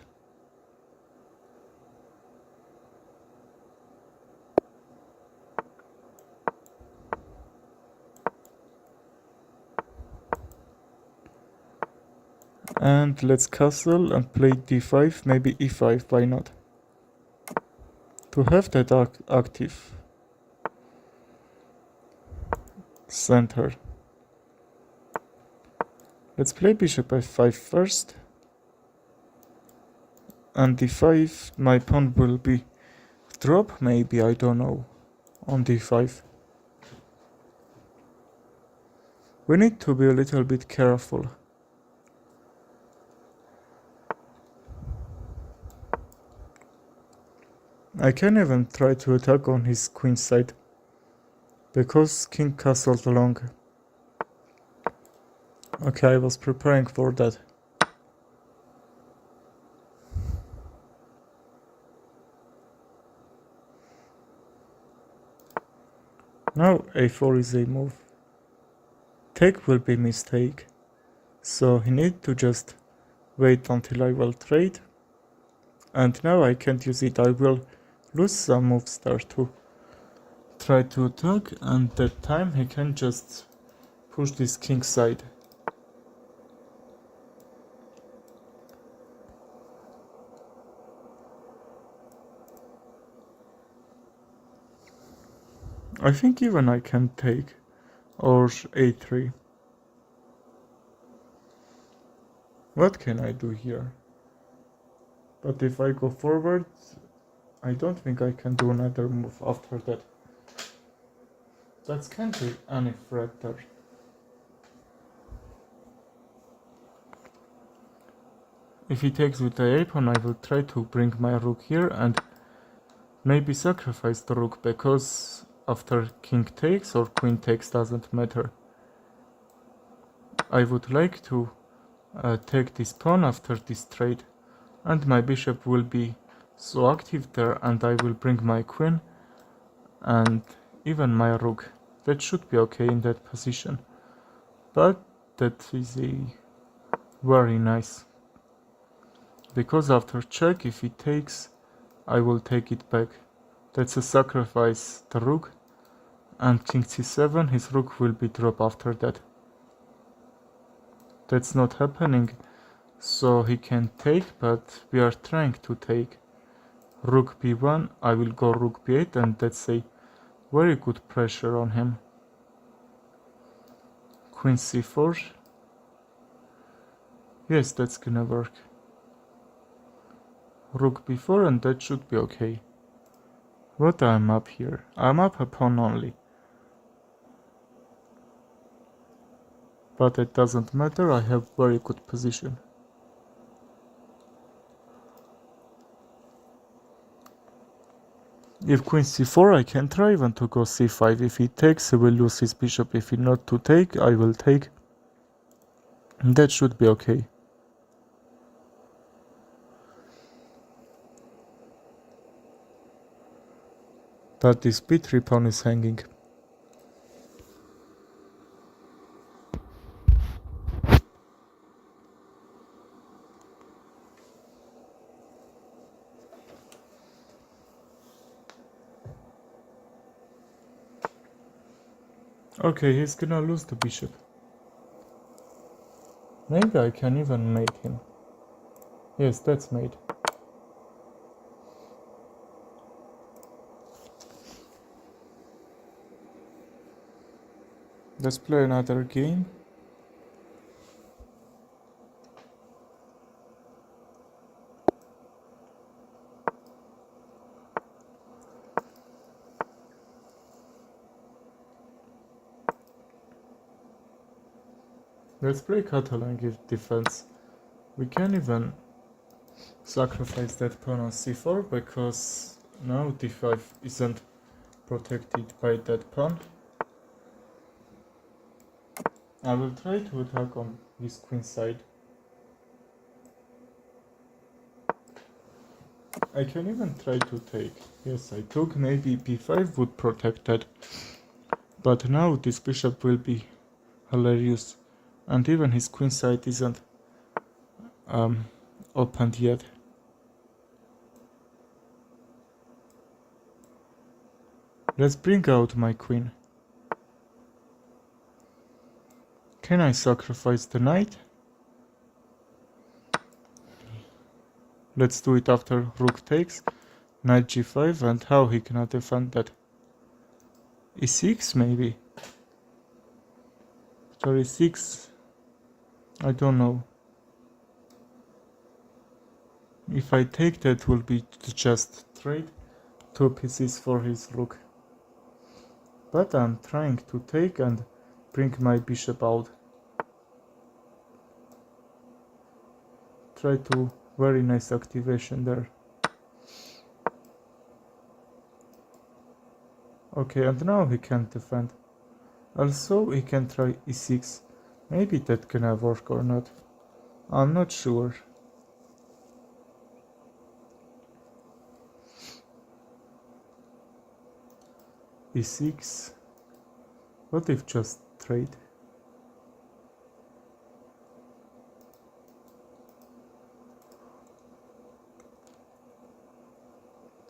And let's castle and play d5, maybe e5, why not? To have that active. Center. Let's play bishop f5 first. And d5, my pawn will be drop, maybe, I don't know, on d5. We need to be a little bit careful. I can even try to attack on his queen side, because king castled along. Okay, I was preparing for that. Now a4 is a move. Take will be mistake, so he need to just wait until I will trade. And now I can't use it, I will lose some moves there to try to attack, and that time he can just push this king side. I think even I can take, or a3. What can I do here? But if I go forward, I don't think I can do another move after that. That can't be any threat there. If he takes with the a-pawn, I will try to bring my rook here and maybe sacrifice the rook, because after king takes or queen takes doesn't matter. I would like to take this pawn after this trade, and my bishop will be so active there, and I will bring my queen and even my rook. That should be okay in that position, but that is a very nice, because after check, if he takes, I will take it back. That's a sacrifice the rook, and king c7, his rook will be dropped after that. That's not happening. So he can take, but we are trying to take. Rook b1, I will go rook b8, and that's a very good pressure on him. Queen c4. Yes, that's gonna work. Rook b4, and that should be okay. What I'm up here? I'm up a pawn only. But it doesn't matter, I have very good position. If queen c4, I can try even to go c5. If he takes, he will lose his bishop. If he not to take, I will take. That should be okay. But this b3 pawn is hanging. Okay, he's gonna lose the bishop. Maybe I can even mate him. Yes, that's mate. Let's play another game. Let's play Catalan defense. We can even sacrifice that pawn on c4 because now d5 isn't protected by that pawn. I will try to attack on his queen side. I can even try to take. Yes, I took. Maybe b5 would protect that. But now this bishop will be hilarious. And even his queen side isn't opened yet. Let's bring out my queen. Can I sacrifice the knight? Let's do it after rook takes. Knight g5, and how he cannot defend that? e6 maybe? Sorry, e6. I don't know. If I take that will be just trade 2 pieces for his rook. But I'm trying to take and bring my bishop out. Try to very nice activation there. Okay, and now he can't defend. Also, he can try e6. Maybe that gonna work or not. I'm not sure. e6. What if just trade?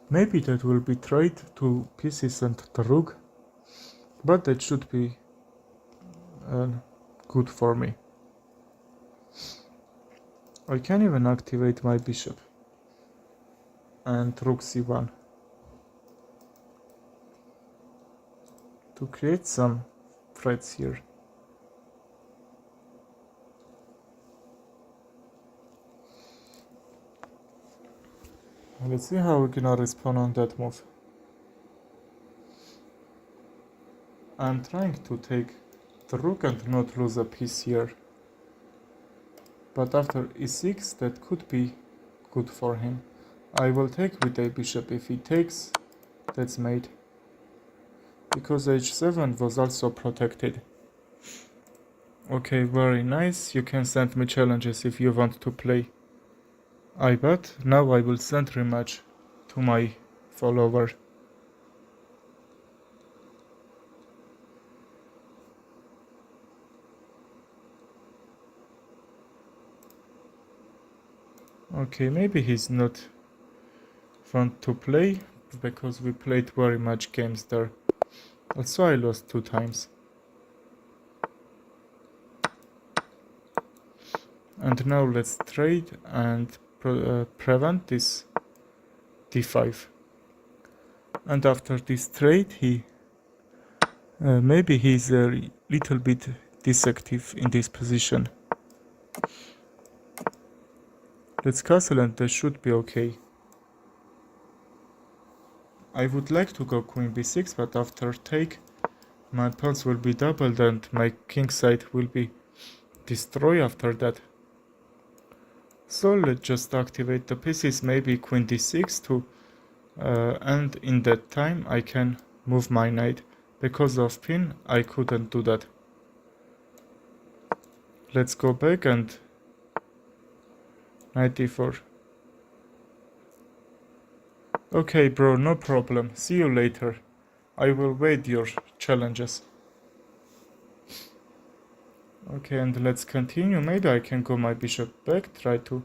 Maybe that will be trade 2 pieces and the rook, but that should be good for me. I can even activate my bishop and rook c1 to create some threats here. Let's see how we're gonna respond on that move. I'm trying to take the rook and not lose a piece here. But after e6 that could be good for him. I will take with a bishop. If he takes, that's mate. Because h7 was also protected. Okay, very nice. You can send me challenges if you want to play. I bet now I will send rematch to my follower. Okay, maybe he's not fun to play because we played very much games there. Also I lost 2 times. And now let's trade and prevent this d5. And after this trade, he maybe he's a little bit deceptive in this position. Let's castle and that should be okay. I would like to go queen b6, but after take, my pawns will be doubled and my king side will be destroyed after that. So let's just activate the pieces, maybe queen d6 to and in that time I can move my knight. Because of pin I couldn't do that. Let's go back and knight d4. Okay bro, no problem, see you later. I will wait your challenges. Okay, and let's continue. Maybe I can go my bishop back, try to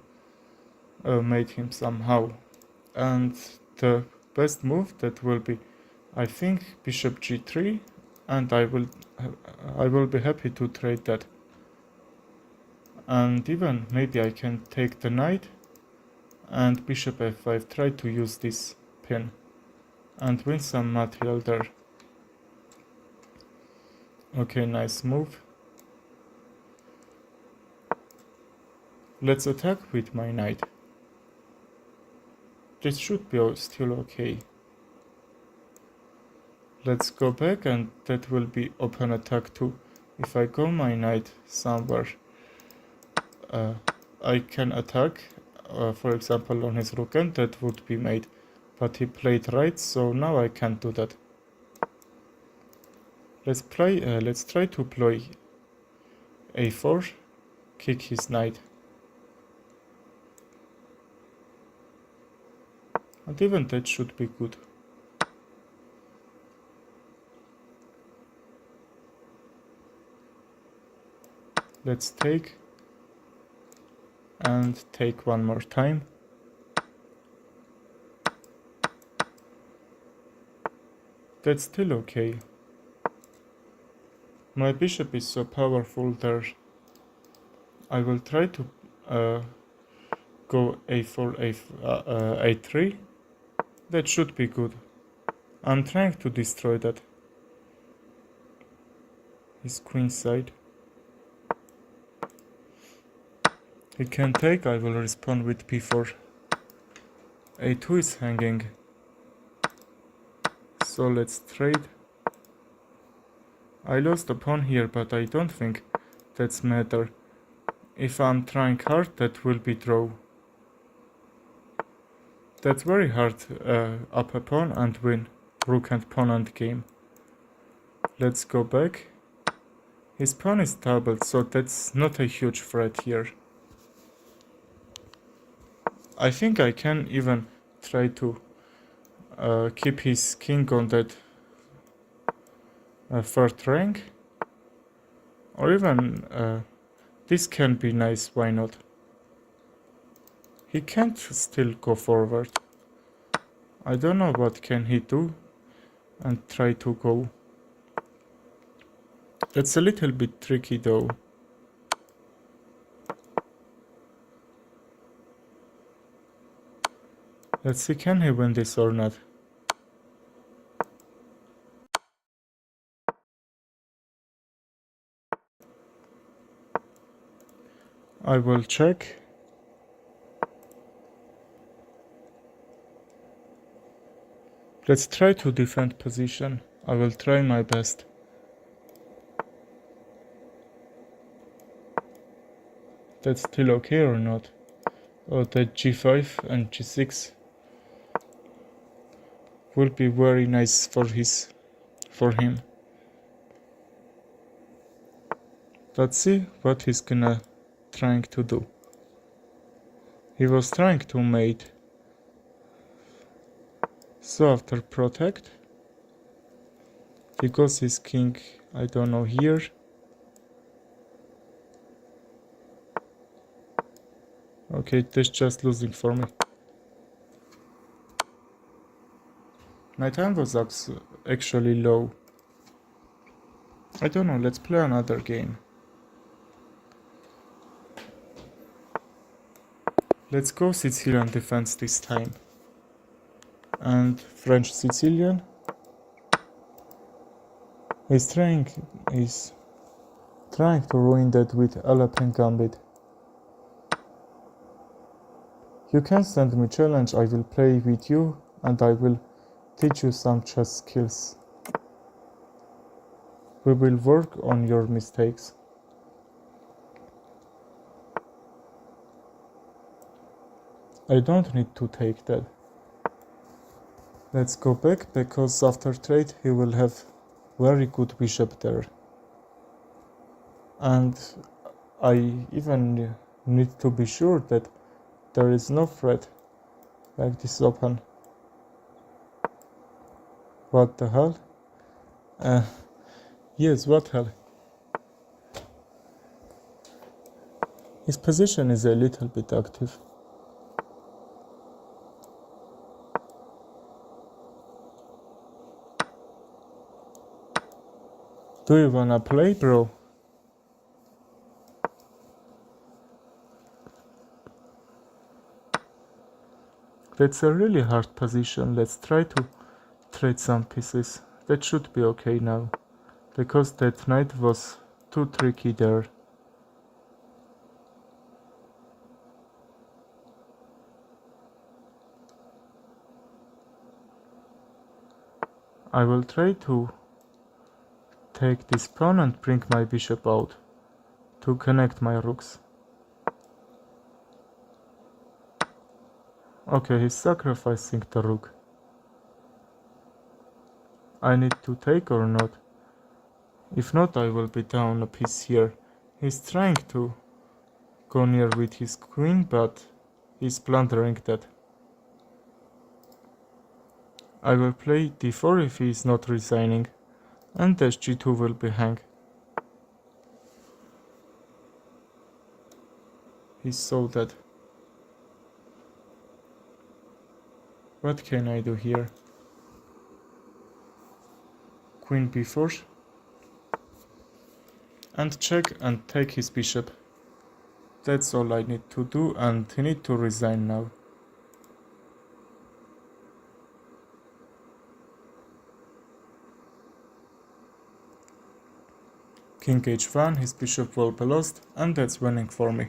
mate him somehow. And the best move that will be, I think, bishop g3, and I will be happy to trade that. And even maybe I can take the knight and bishop f5, try to use this pin and win some material there. Okay, nice move. Let's attack with my knight. This should be still okay. Let's go back and that will be open attack too. If I go my knight somewhere, I can attack, for example on his rook, and that would be mate. But he played right, so now I can't do that. Let's try to play a4, kick his knight. And even that should be good. Let's take and take one more time. That's still okay. My bishop is so powerful there. I will try to go a4, a3. That should be good. I'm trying to destroy that. His queen side. He can take, I will respond with p4. a2 is hanging. So let's trade. I lost a pawn here, but I don't think that's matter. If I'm trying hard, that will be draw. That's very hard, up a pawn and win. Rook and pawn and game. Let's go back. His pawn is doubled, so that's not a huge threat here. I think I can even try to keep his king on that third rank. Or even this can be nice, why not? He can't still go forward. I don't know what can he do and try to go. That's a little bit tricky though. Let's see, can he win this or not? I will check. Let's try to defend position. I will try my best. That's still okay or not? Oh, that g5 and g6 will be very nice for him. Let's see what he's trying to do. He was trying to mate. So after protect, because his king, I don't know, here. Okay, that's just losing for me. My time was actually low. I don't know, let's play another game. Let's go Sicilian defense this time. And French Sicilian. He's trying to ruin that with Alapin Gambit. You can send me challenge, I will play with you and I will teach you some chess skills. We will work on your mistakes. I don't need to take that. Let's go back, because after trade he will have very good bishop there. And I even need to be sure that there is no threat like this open. What the hell? Yes, what hell? His position is a little bit active. Do you wanna play, bro? That's a really hard position. Let's try to trade some pieces. That should be okay now, because that knight was too tricky there. I will try to take this pawn and bring my bishop out to connect my rooks. Okay, he's sacrificing the rook. I need to take or not? If not, I will be down a piece here. He's trying to go near with his queen, but he's blundering that. I will play d4 if he is not resigning, and g2 will be hang. He's so dead. What can I do here? Queen b4 and check and take his bishop. That's all I need to do, and he need to resign now. King h1, his bishop will be lost, and that's winning for me.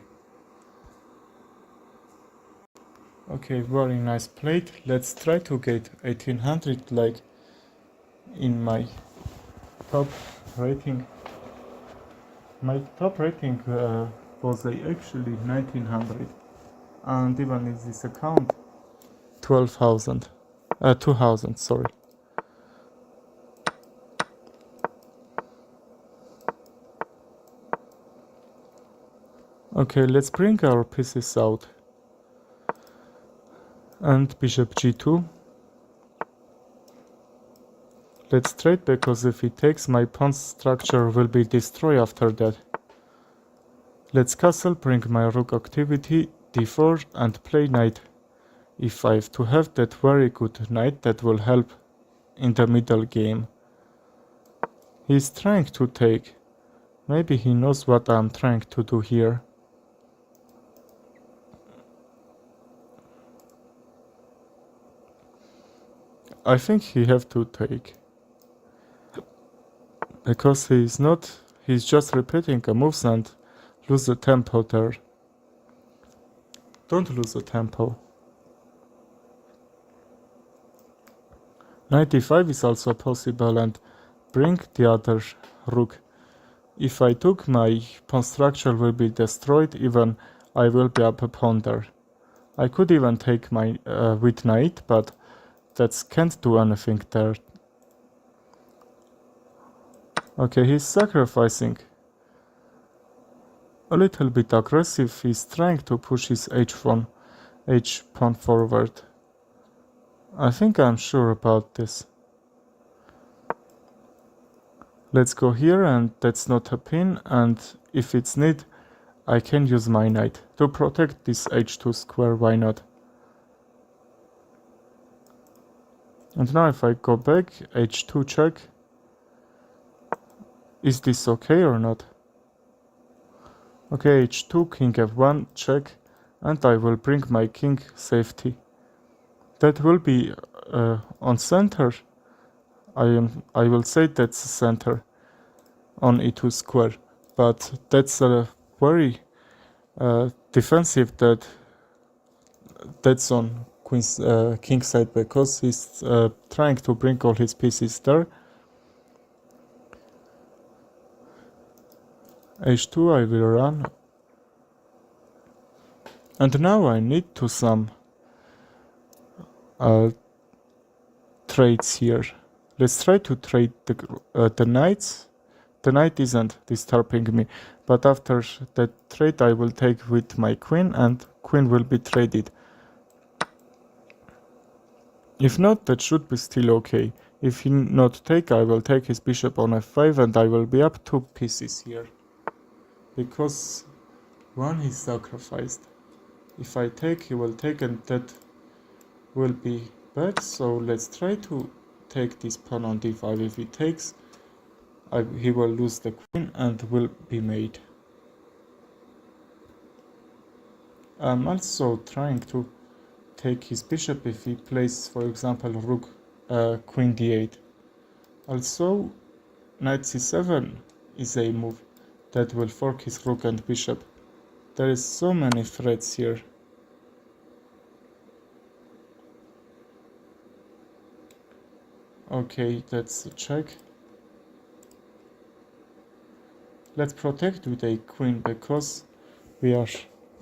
Okay, very nice plate. Let's try to get 1800 like in my top rating. My top rating was actually 1900, and even in this account 2000, sorry. Okay, let's bring our pieces out. And bishop g2. Let's trade, because if he takes, my pawn structure will be destroyed after that. Let's castle, bring my rook activity, d4, and play knight e5 to have that very good knight that will help in the middle game. He's trying to take. Maybe he knows what I'm trying to do here. I think he have to take, because he's just repeating a moves and lose the tempo there. Don't lose the tempo. Knight e5 is also possible, and bring the other rook. If I took, my pawn structure will be destroyed, even I will be up a pawn there. I could even take my with knight, but that can't do anything there. Okay, he's sacrificing. A little bit aggressive, he's trying to push his h-pawn forward. I think I'm sure about this. Let's go here, and that's not a pin, and if it's need, I can use my knight to protect this h2 square, why not? And now if I go back, h2 check. Is this okay or not? Okay, h2, king f1 check, and I will bring my king safety. That will be on center. I will say that's center on e2 square, but that's a very defensive that's on queen's king side, because he's trying to bring all his pieces there. h2 I will run, and now I need to some trades here. Let's try to trade the knights. The knight isn't disturbing me, but after that trade I will take with my queen, and queen will be traded. If not, that should be still okay. If he not take, I will take his bishop on f5, and I will be up 2 pieces here, because one is sacrificed. If I take, he will take, and that will be bad. So let's try to take this pawn on d5. If he takes, he will lose the queen and will be mate. I'm also trying to take his bishop if he plays, for example, rook queen d8. Also, knight c7 is a move that will fork his rook and bishop. There is so many threats here. Okay, that's a check. Let's protect with a queen, because we are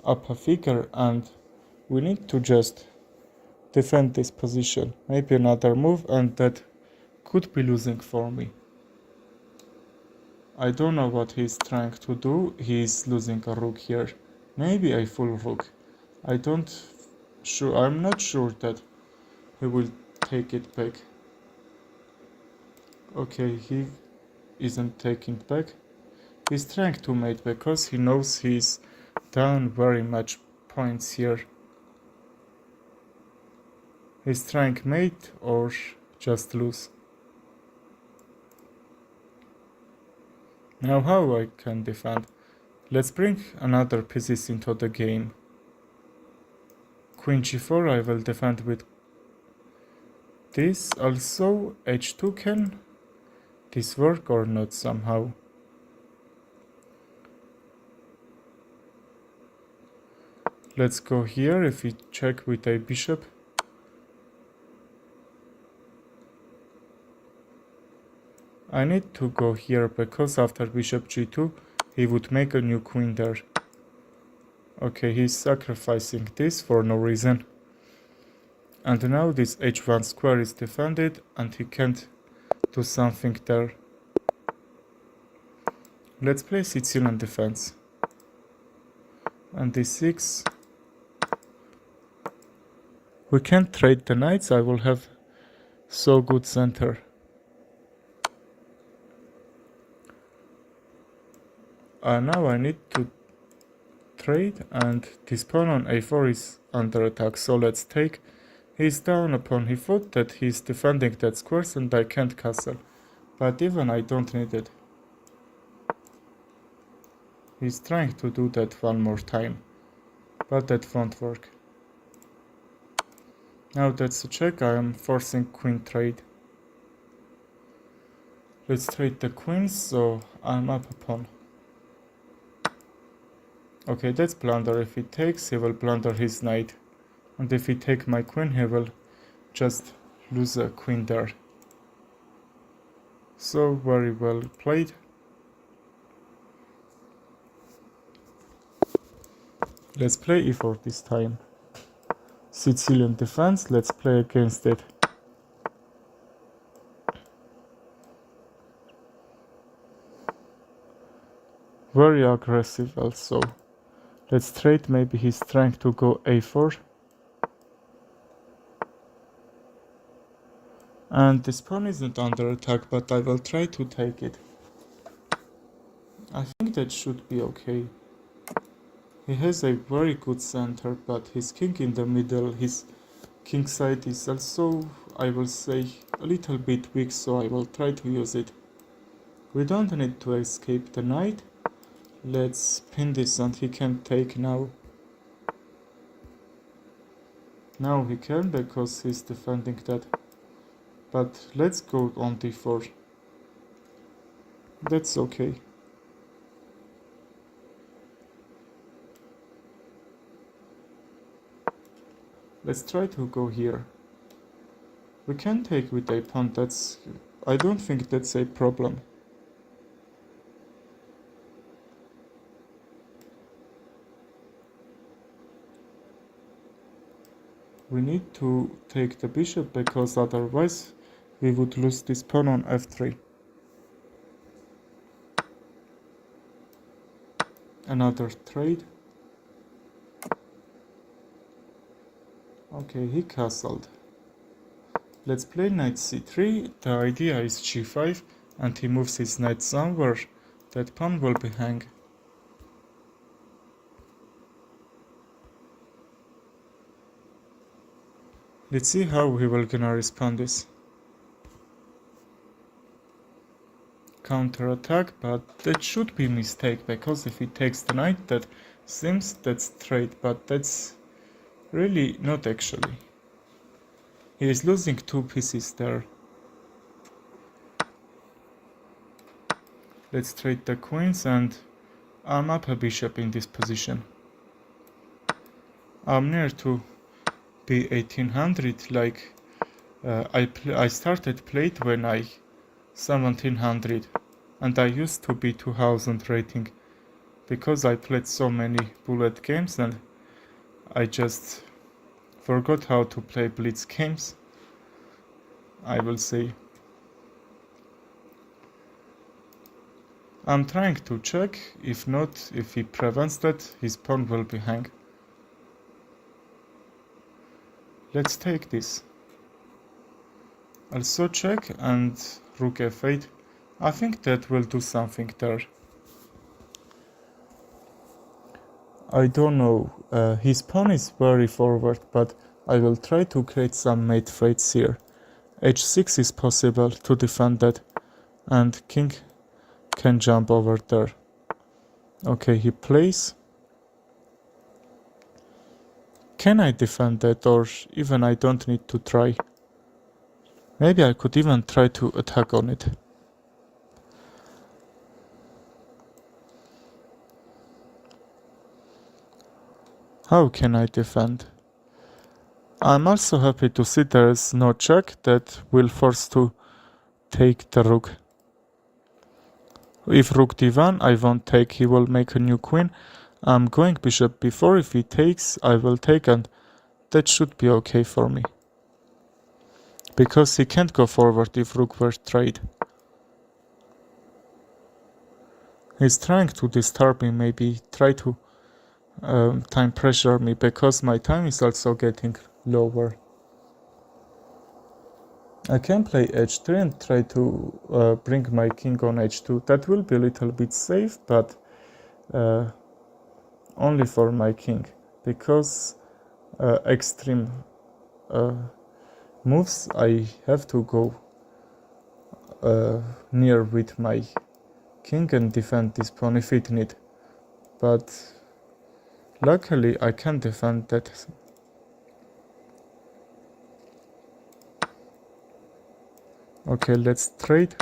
up a figure and we need to just defend this position. Maybe another move, and that could be losing for me. I don't know what he's trying to do. He's losing a rook here. Maybe a full rook. I'm not sure that he will take it back. Okay, he isn't taking back. He's trying to mate because he knows he's down very much points here. He's trying mate or just lose. Now how I can defend? Let's bring another pieces into the game. Queen g4 I will defend with this. Also h2, can this work or not somehow? Let's go here. If we check with a bishop, I need to go here, because after bishop g2 he would make a new queen there. Okay, he's sacrificing this for no reason. And now this h1 square is defended and he can't do something there. Let's play Sicilian defense. And d6. We can't trade the knights. I will have so good center. Now I need to trade, and this pawn on a4 is under attack, so let's take. He's down upon he thought that he's defending that squares and I can't castle, but even I don't need it. He's trying to do that one more time, but that won't work. Now that's a check. I am forcing queen trade. Let's trade the queens, so I'm up a pawn. Okay, that's blunder. If he takes, he will blunder his knight. And if he take my queen, he will just lose a queen there. So very well played. Let's play e4 this time. Sicilian defense, let's play against it. Very aggressive also. Let's trade. Maybe he's trying to go a4. And this pawn isn't under attack, but I will try to take it. I think that should be okay. He has a very good center, but his king in the middle, his king side is also, I will say, a little bit weak, so I will try to use it. We don't need to escape the knight. Let's pin this and he can take now. Now he can because he's defending that. But let's go on d4. That's okay. Let's try to go here. We can take with a pawn, I don't think that's a problem. We need to take the bishop because otherwise we would lose this pawn on f3. Another trade. Okay, he castled. Let's play knight c3. The idea is g5 and he moves his knight somewhere. That pawn will be hang. Let's see how he will gonna respond this. Counter attack, but that should be a mistake because if he takes the knight that seems that's trade, but that's really not actually. He is losing 2 pieces there. Let's trade the queens and I'm up a bishop in this position. I'm near to be 1800, like I started played when I 1700 and I used to be 2000 rating because I played so many bullet games and I just forgot how to play blitz games, I will say. I'm trying to check, if not, if he prevents that, his pawn will be hang. Let's take this. Also check and rook f8. I think that will do something there. I don't know, his pawn is very forward, but I will try to create some mate threats here. h6 is possible to defend that, and king can jump over there. Okay, he plays. Can I defend that, or even I don't need to try? Maybe I could even try to attack on it. How can I defend? I'm also happy to see there is no check that will force to take the rook. If rook d1, I won't take, he will make a new queen. I'm going bishop b4, if he takes, I will take, and that should be okay for me. Because he can't go forward if rook were trade. He's trying to disturb me, maybe try to time pressure me, because my time is also getting lower. I can play h3 and try to bring my king on h2. That will be a little bit safe, but only for my king, because extreme moves I have to go near with my king and defend this pawn if it need. But luckily I can defend that. Okay, let's trade.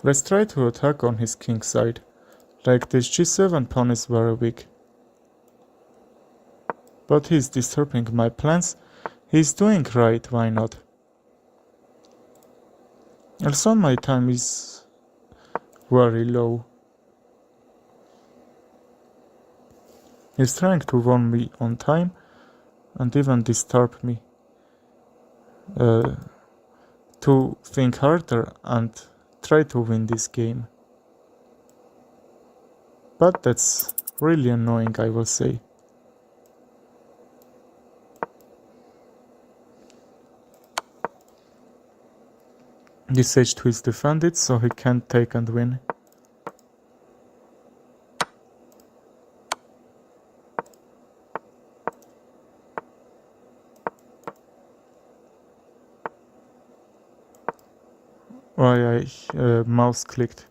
Let's try to attack on his king side. Like this g7 pawn is very weak. But he's disturbing my plans. He's doing right, why not? Also my time is very low. He's trying to warn me on time and even disturb me to think harder and try to win this game. But that's really annoying, I will say. This h2 is defended, so he can't take and win. Why I mouse clicked.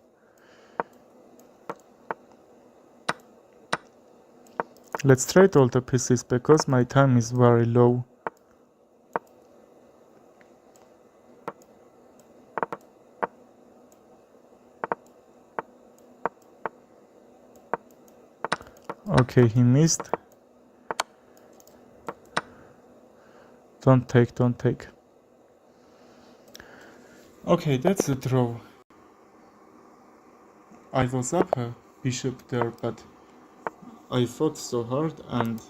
Let's trade all the pieces because my time is very low. Okay, he missed. Don't take, don't take. Okay, that's a draw. I was up a bishop there, but I fought so hard, and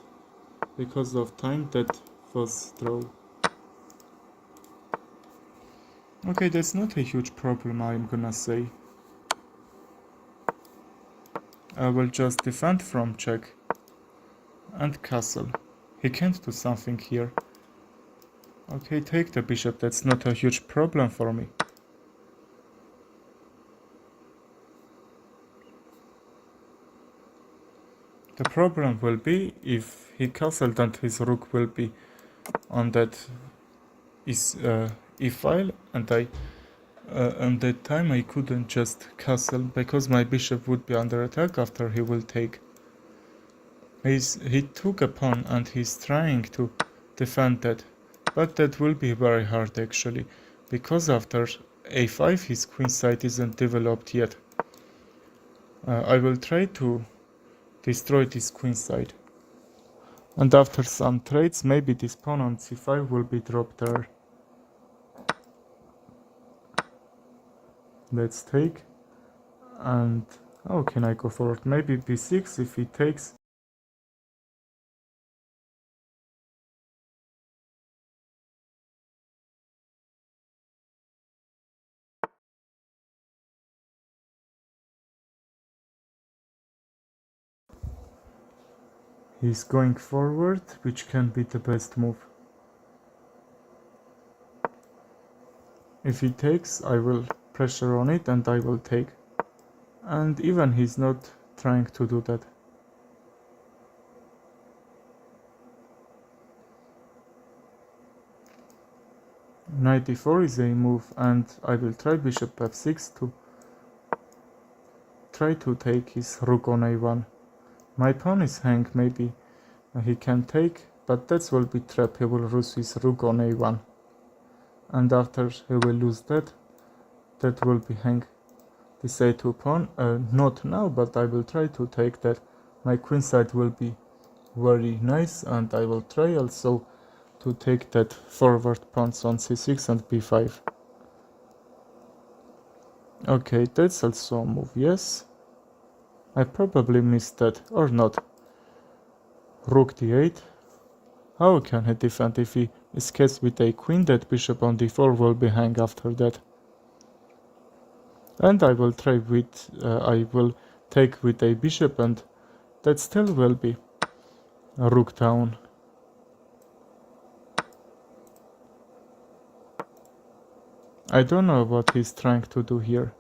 because of time that was draw. Okay, that's not a huge problem, I'm gonna say. I will just defend from check and castle. He can't do something here. Okay, take the bishop, that's not a huge problem for me. The problem will be if he castled and his rook will be on that e-file, and at that time I couldn't just castle because my bishop would be under attack after he will take. He took a pawn and he's trying to defend that, but that will be very hard actually, because after a5 his queen side isn't developed yet. I will try to destroy this queen side, and after some trades maybe this pawn on c5 will be dropped there. Let's take, and how can I go forward? Maybe b6 if he takes. He's going forward, which can be the best move. If he takes, I will pressure on it and I will take. And even he's not trying to do that. Knight e4 is a move, and I will try bishop f6 to try to take his rook on a1. My pawn is hang, maybe he can take, but that will be trap. He will lose his rook on a1, and after he will lose that will be hang. This a2 pawn, not now, but I will try to take that. My queen side will be very nice, and I will try also to take that forward pawns on c6 and b5. Okay, that's also a move, yes. I probably missed that, or not. Rook d8. How can he defend if he escapes with a queen? That bishop on d4 will be hang after that. And I will try with, I will take with a bishop, and that still will be a rook down. I don't know what he's trying to do here.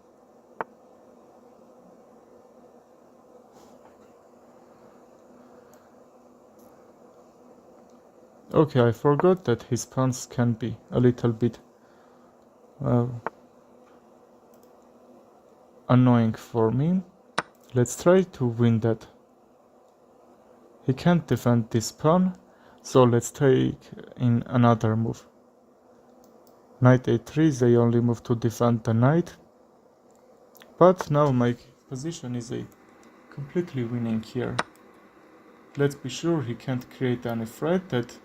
Okay, I forgot that his pawns can be a little bit annoying for me. Let's try to win that. He can't defend this pawn, so let's take in another move. Knight a3 is the only move to defend the knight. But now my position is a completely winning here. Let's be sure he can't create any threat. That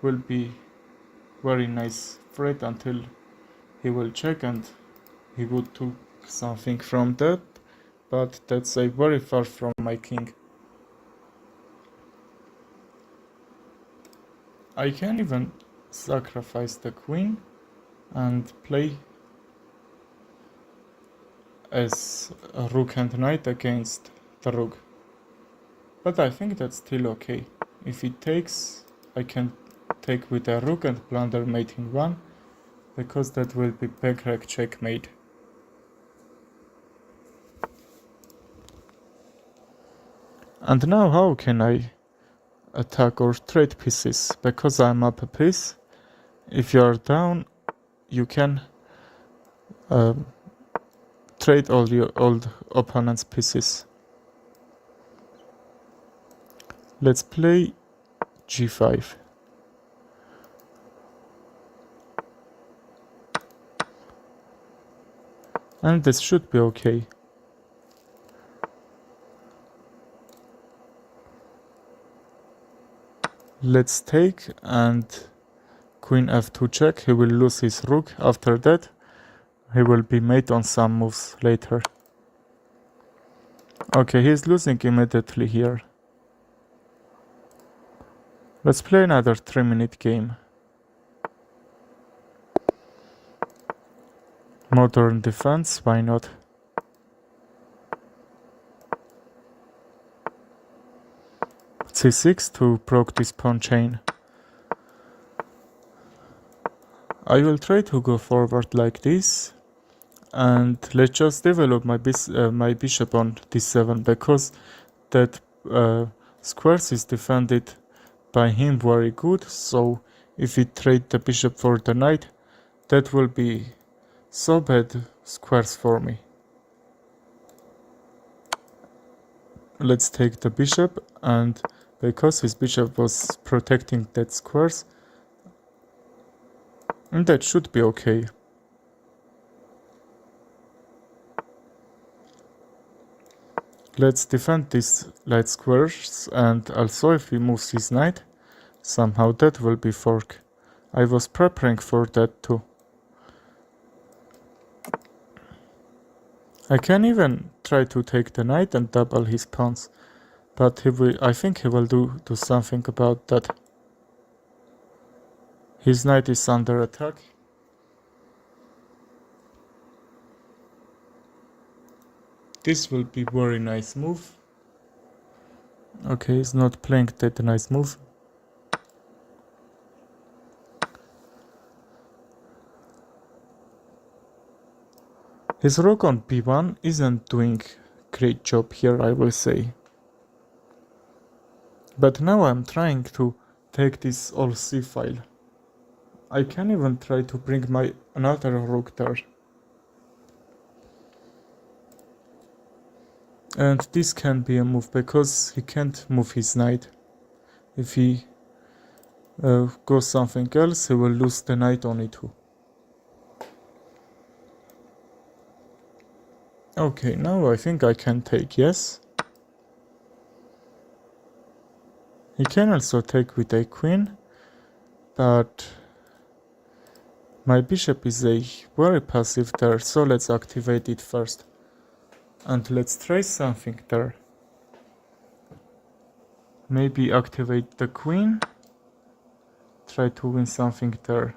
will be very nice threat until he will check and he would take something from that, but that's a very far from my king. I can even sacrifice the queen and play as a rook and knight against the rook, but I think that's still okay. If he takes, I can take with a rook and blunder mate in one, because that will be peg checkmate. And now how can I attack or trade pieces? Because I'm up a piece. If you are down, you can trade all your old opponent's pieces. Let's play g5. And this should be okay. Let's take and queen f2 check. He will lose his rook. After that, he will be mate on some moves later. Okay, he's losing immediately here. Let's play another 3-minute game. Modern defense, why not? c6 to proc this pawn chain. I will try to go forward like this, and let's just develop my bishop on d7, because that squares is defended by him very good, so if we trade the bishop for the knight, that will be so bad squares for me. Let's take the bishop, and because his bishop was protecting that squares, and that should be okay. Let's defend these light squares, and also if he moves his knight, somehow that will be fork. I was preparing for that too. I can even try to take the knight and double his pawns, but I think he will do something about that. His knight is under attack. This will be very nice move. Okay, he's not playing that nice move. His rook on b1 isn't doing great job here, I will say. But now I'm trying to take this all c file. I can even try to bring my another rook there. And this can be a move, because he can't move his knight. If he goes something else, he will lose the knight on e2. Okay, now I think I can take, yes. He can also take with a queen, but my bishop is a very passive there, so let's activate it first. And let's try something there. Maybe activate the queen. Try to win something there.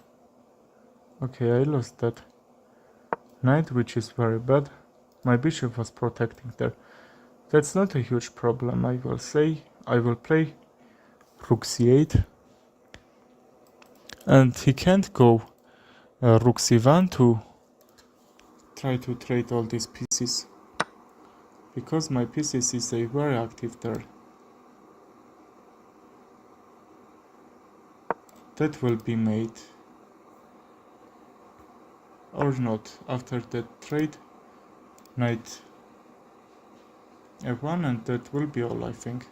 Okay, I lost that knight, which is very bad. My bishop was protecting there. That's not a huge problem, I will say. I will play rook c8. And he can't go rook c1 to try to trade all these pieces, because my pieces is a very active there. That will be made or not after that trade. Knight f1, and that will be all, I think.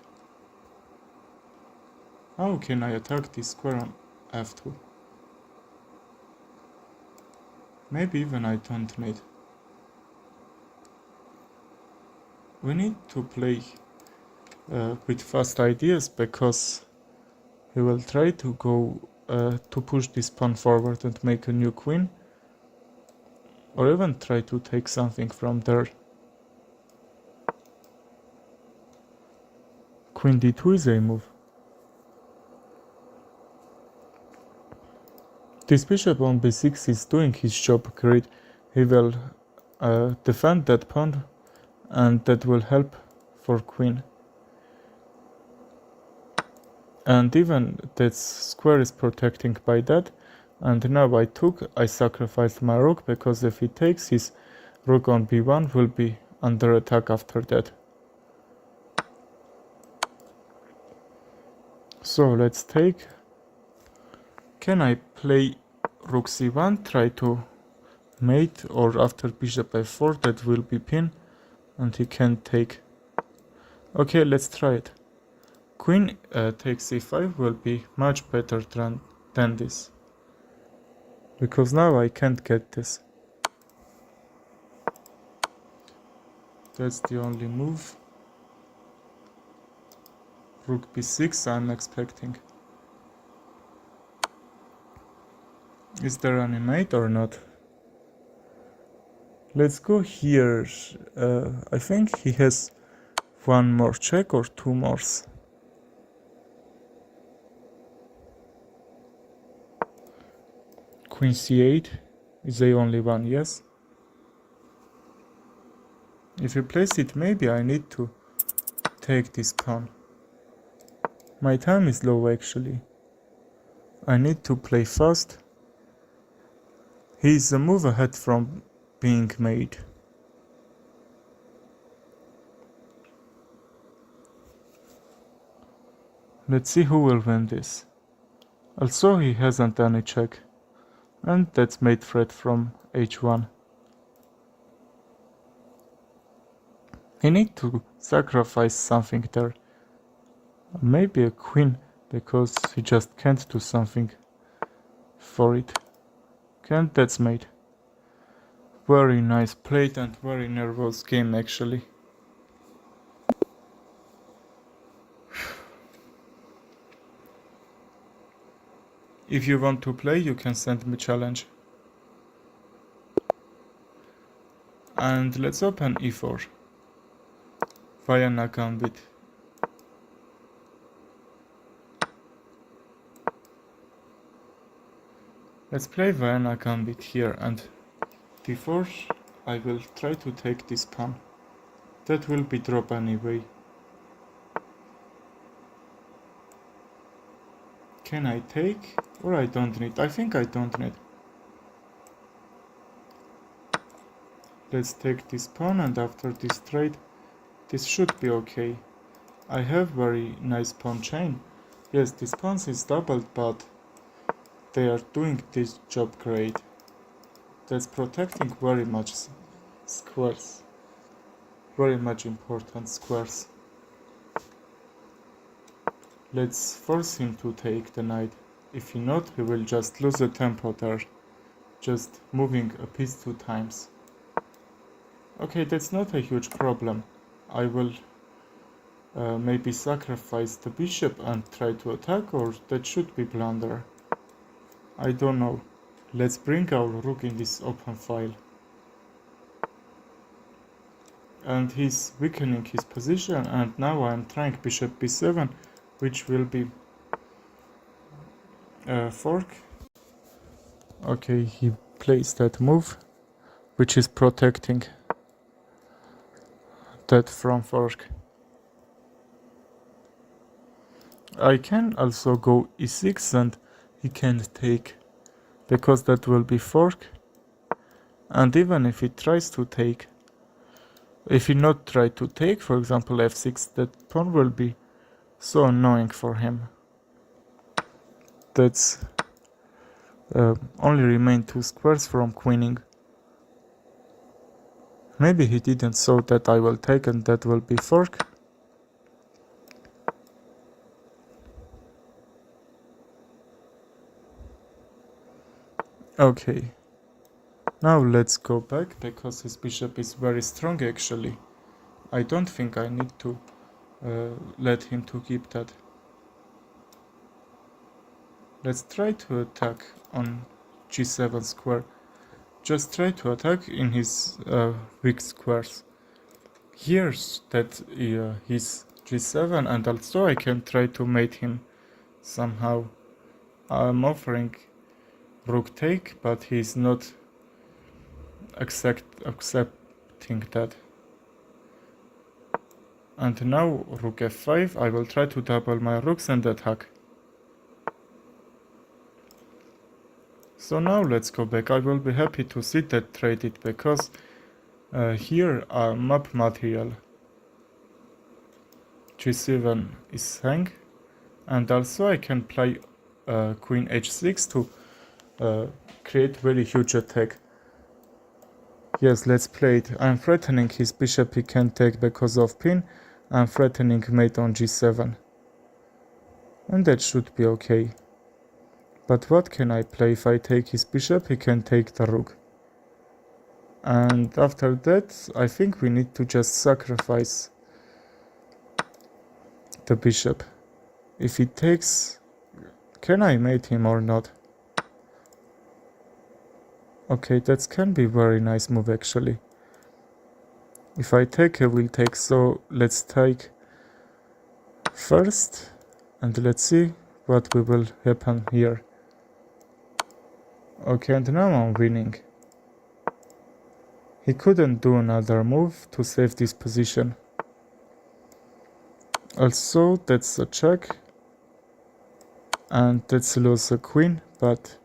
How can I attack this square on f2? Maybe even I don't need. We need to play with fast ideas, because he will try to go to push this pawn forward and make a new queen, or even try to take something from there. Queen d2 is a move. This bishop on b6 is doing his job great. He will defend that pawn, and that will help for queen. And even that square is protecting by that. And now I sacrificed my rook, because if he takes, his rook on b1 will be under attack after that. So let's take. Can I play rook c1, try to mate, or after bishop f4 that will be pin, and he can take. Okay, let's try it. queen takes e5 will be much better than this. Because now I can't get this. That's the only move. Rook b6 I'm expecting. Is there any mate or not? Let's go here. I think he has one more check or two more. Queen c8 is the only one, yes? If you place it, maybe I need to take this pawn. My time is low actually. I need to play fast. He is a move ahead from being made. Let's see who will win this. Also he hasn't any check. And that's mate threat from h1. He need to sacrifice something there. Maybe a queen, because he just can't do something for it. Can't, that's mate. Very nice plate and very nervous game actually. If you want to play, you can send me challenge. And let's open e4. Vienna Gambit. Let's play Vienna Gambit here, and d4 I will try to take this pawn. That will be drop anyway. Can I take? Or I don't need? I think I don't need. Let's take this pawn, and after this trade, this should be okay. I have very nice pawn chain. Yes, this pawn is doubled, but they are doing this job great. That's protecting very much squares. Very much important squares. Let's force him to take the knight. If he not, he will just lose the tempo there. Just moving a piece 2 times. Okay, that's not a huge problem. I will maybe sacrifice the bishop and try to attack, or that should be blunder. I don't know. Let's bring our rook in this open file. And he's weakening his position, and now I'm trying bishop b7, which will be fork. Okay, he plays that move, which is protecting that from fork. I can also go e6 and he can't take, because that will be fork. And even if he tries to take, if he not try to take, for example f6, that pawn will be so annoying for him. That's only remain 2 squares from queening. Maybe he didn't saw that I will take, and that will be fork. Okay. Now let's go back, because his bishop is very strong actually. I don't think I need to let him to keep that. Let's try to attack on g7 square. Just try to attack in his weak squares. Here's that he's g7, and also I can try to mate him somehow. I'm offering rook take, but he's not accepting that. And now rook f5, I will try to double my rooks and attack. So now let's go back. I will be happy to see that traded, because here are map material. g7 is hang, and also I can play queen h6 to create very huge attack. Yes, let's play it. I'm threatening his bishop, he can't take because of pin. I'm threatening mate on g7. And that should be okay. But what can I play? If I take his bishop, he can take the rook. And after that, I think we need to just sacrifice the bishop. If he takes... Can I mate him or not? Okay, that can be very nice move actually. If I take, he will take, so let's take first. And let's see what will happen here. Okay, and now I'm winning. He couldn't do another move to save this position. Also, that's a check. And that's lose a queen, but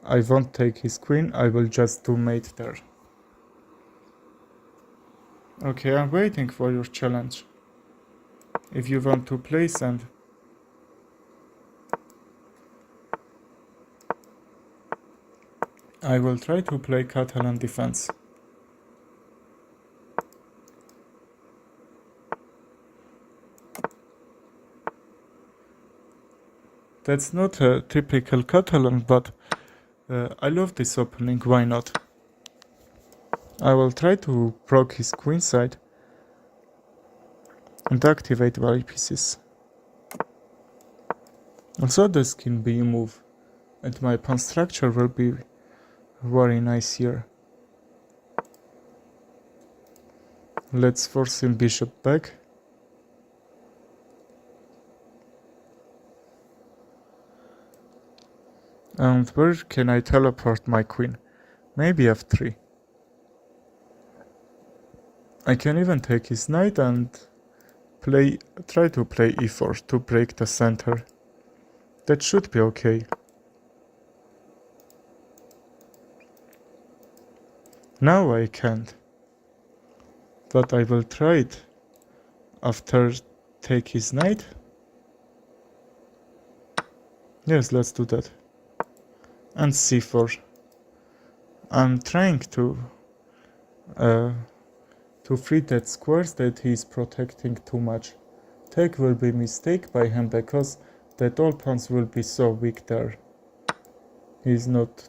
I won't take his queen, I will just do mate there. Okay, I'm waiting for your challenge. If you want to play sand. I will try to play Catalan defense. That's not a typical Catalan, but I love this opening, why not? I will try to proc his queenside and activate valley pieces. Also this can be a move, and my pawn structure will be very nice here. Let's force him bishop back. And where can I teleport my queen? Maybe f3. I can even take his knight and try to play e4 to break the center. That should be okay. Now I can't. But I will try it after take his knight. Yes, let's do that. And c4. I'm trying to free that squares that he is protecting too much. Take will be mistake by him because that all pawns will be so weak there. He's not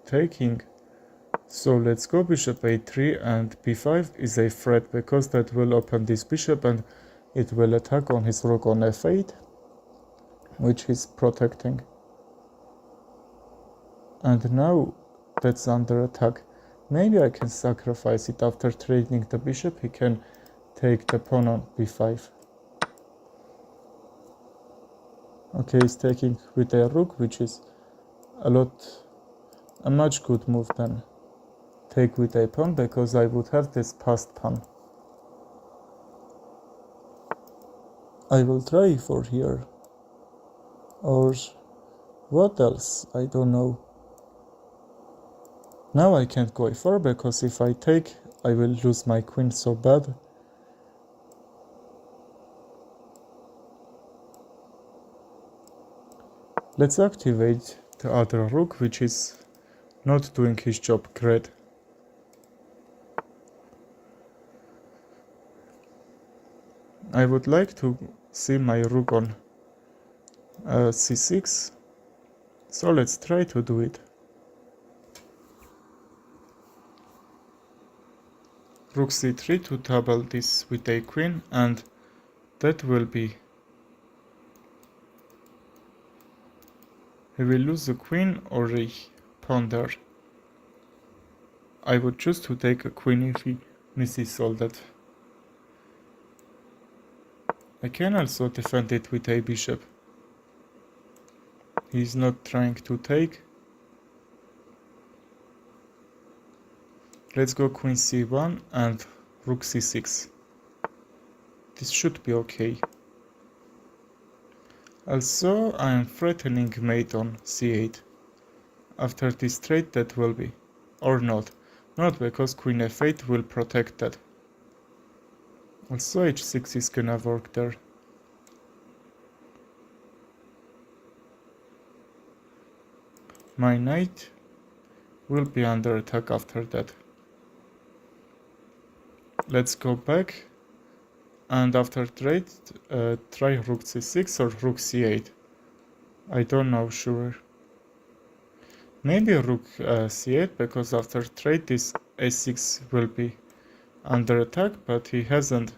taking. So let's go bishop a3, and b5 is a threat because that will open this bishop and it will attack on his rook on f8, which is protecting. And now that's under attack. Maybe I can sacrifice it after trading the bishop. He can take the pawn on b5. Okay, he's taking with a rook, which is a much good move than take with a pawn, because I would have this passed pawn. I will try for here. Or what else? I don't know. Now I can't go a4 because if I take, I will lose my queen so bad. Let's activate the other rook, which is not doing his job great. I would like to see my rook on c6, so let's try to do it. Rook c3 to double this with a queen, and that will be... He will lose a queen or a pawn there. I would choose to take a queen if he misses all that. I can also defend it with a bishop. He's not trying to take. Let's go queen c1 and rook c6. This should be okay. Also, I am threatening mate on c8. After this trade that will be. Or not. Not, because queen f8 will protect that. Also h6 is gonna work there. My knight will be under attack after that. Let's go back and after trade try rook c6 or rook c8. I don't know sure. Maybe rook c8, because after trade this a6 will be under attack, but he hasn't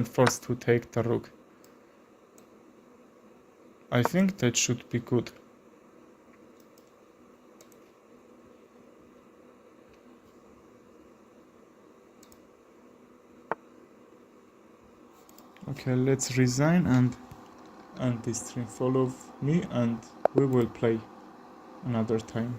forced to take the rook. I think that should be good. Okay, let's resign and end this stream. Follow me and we will play another time.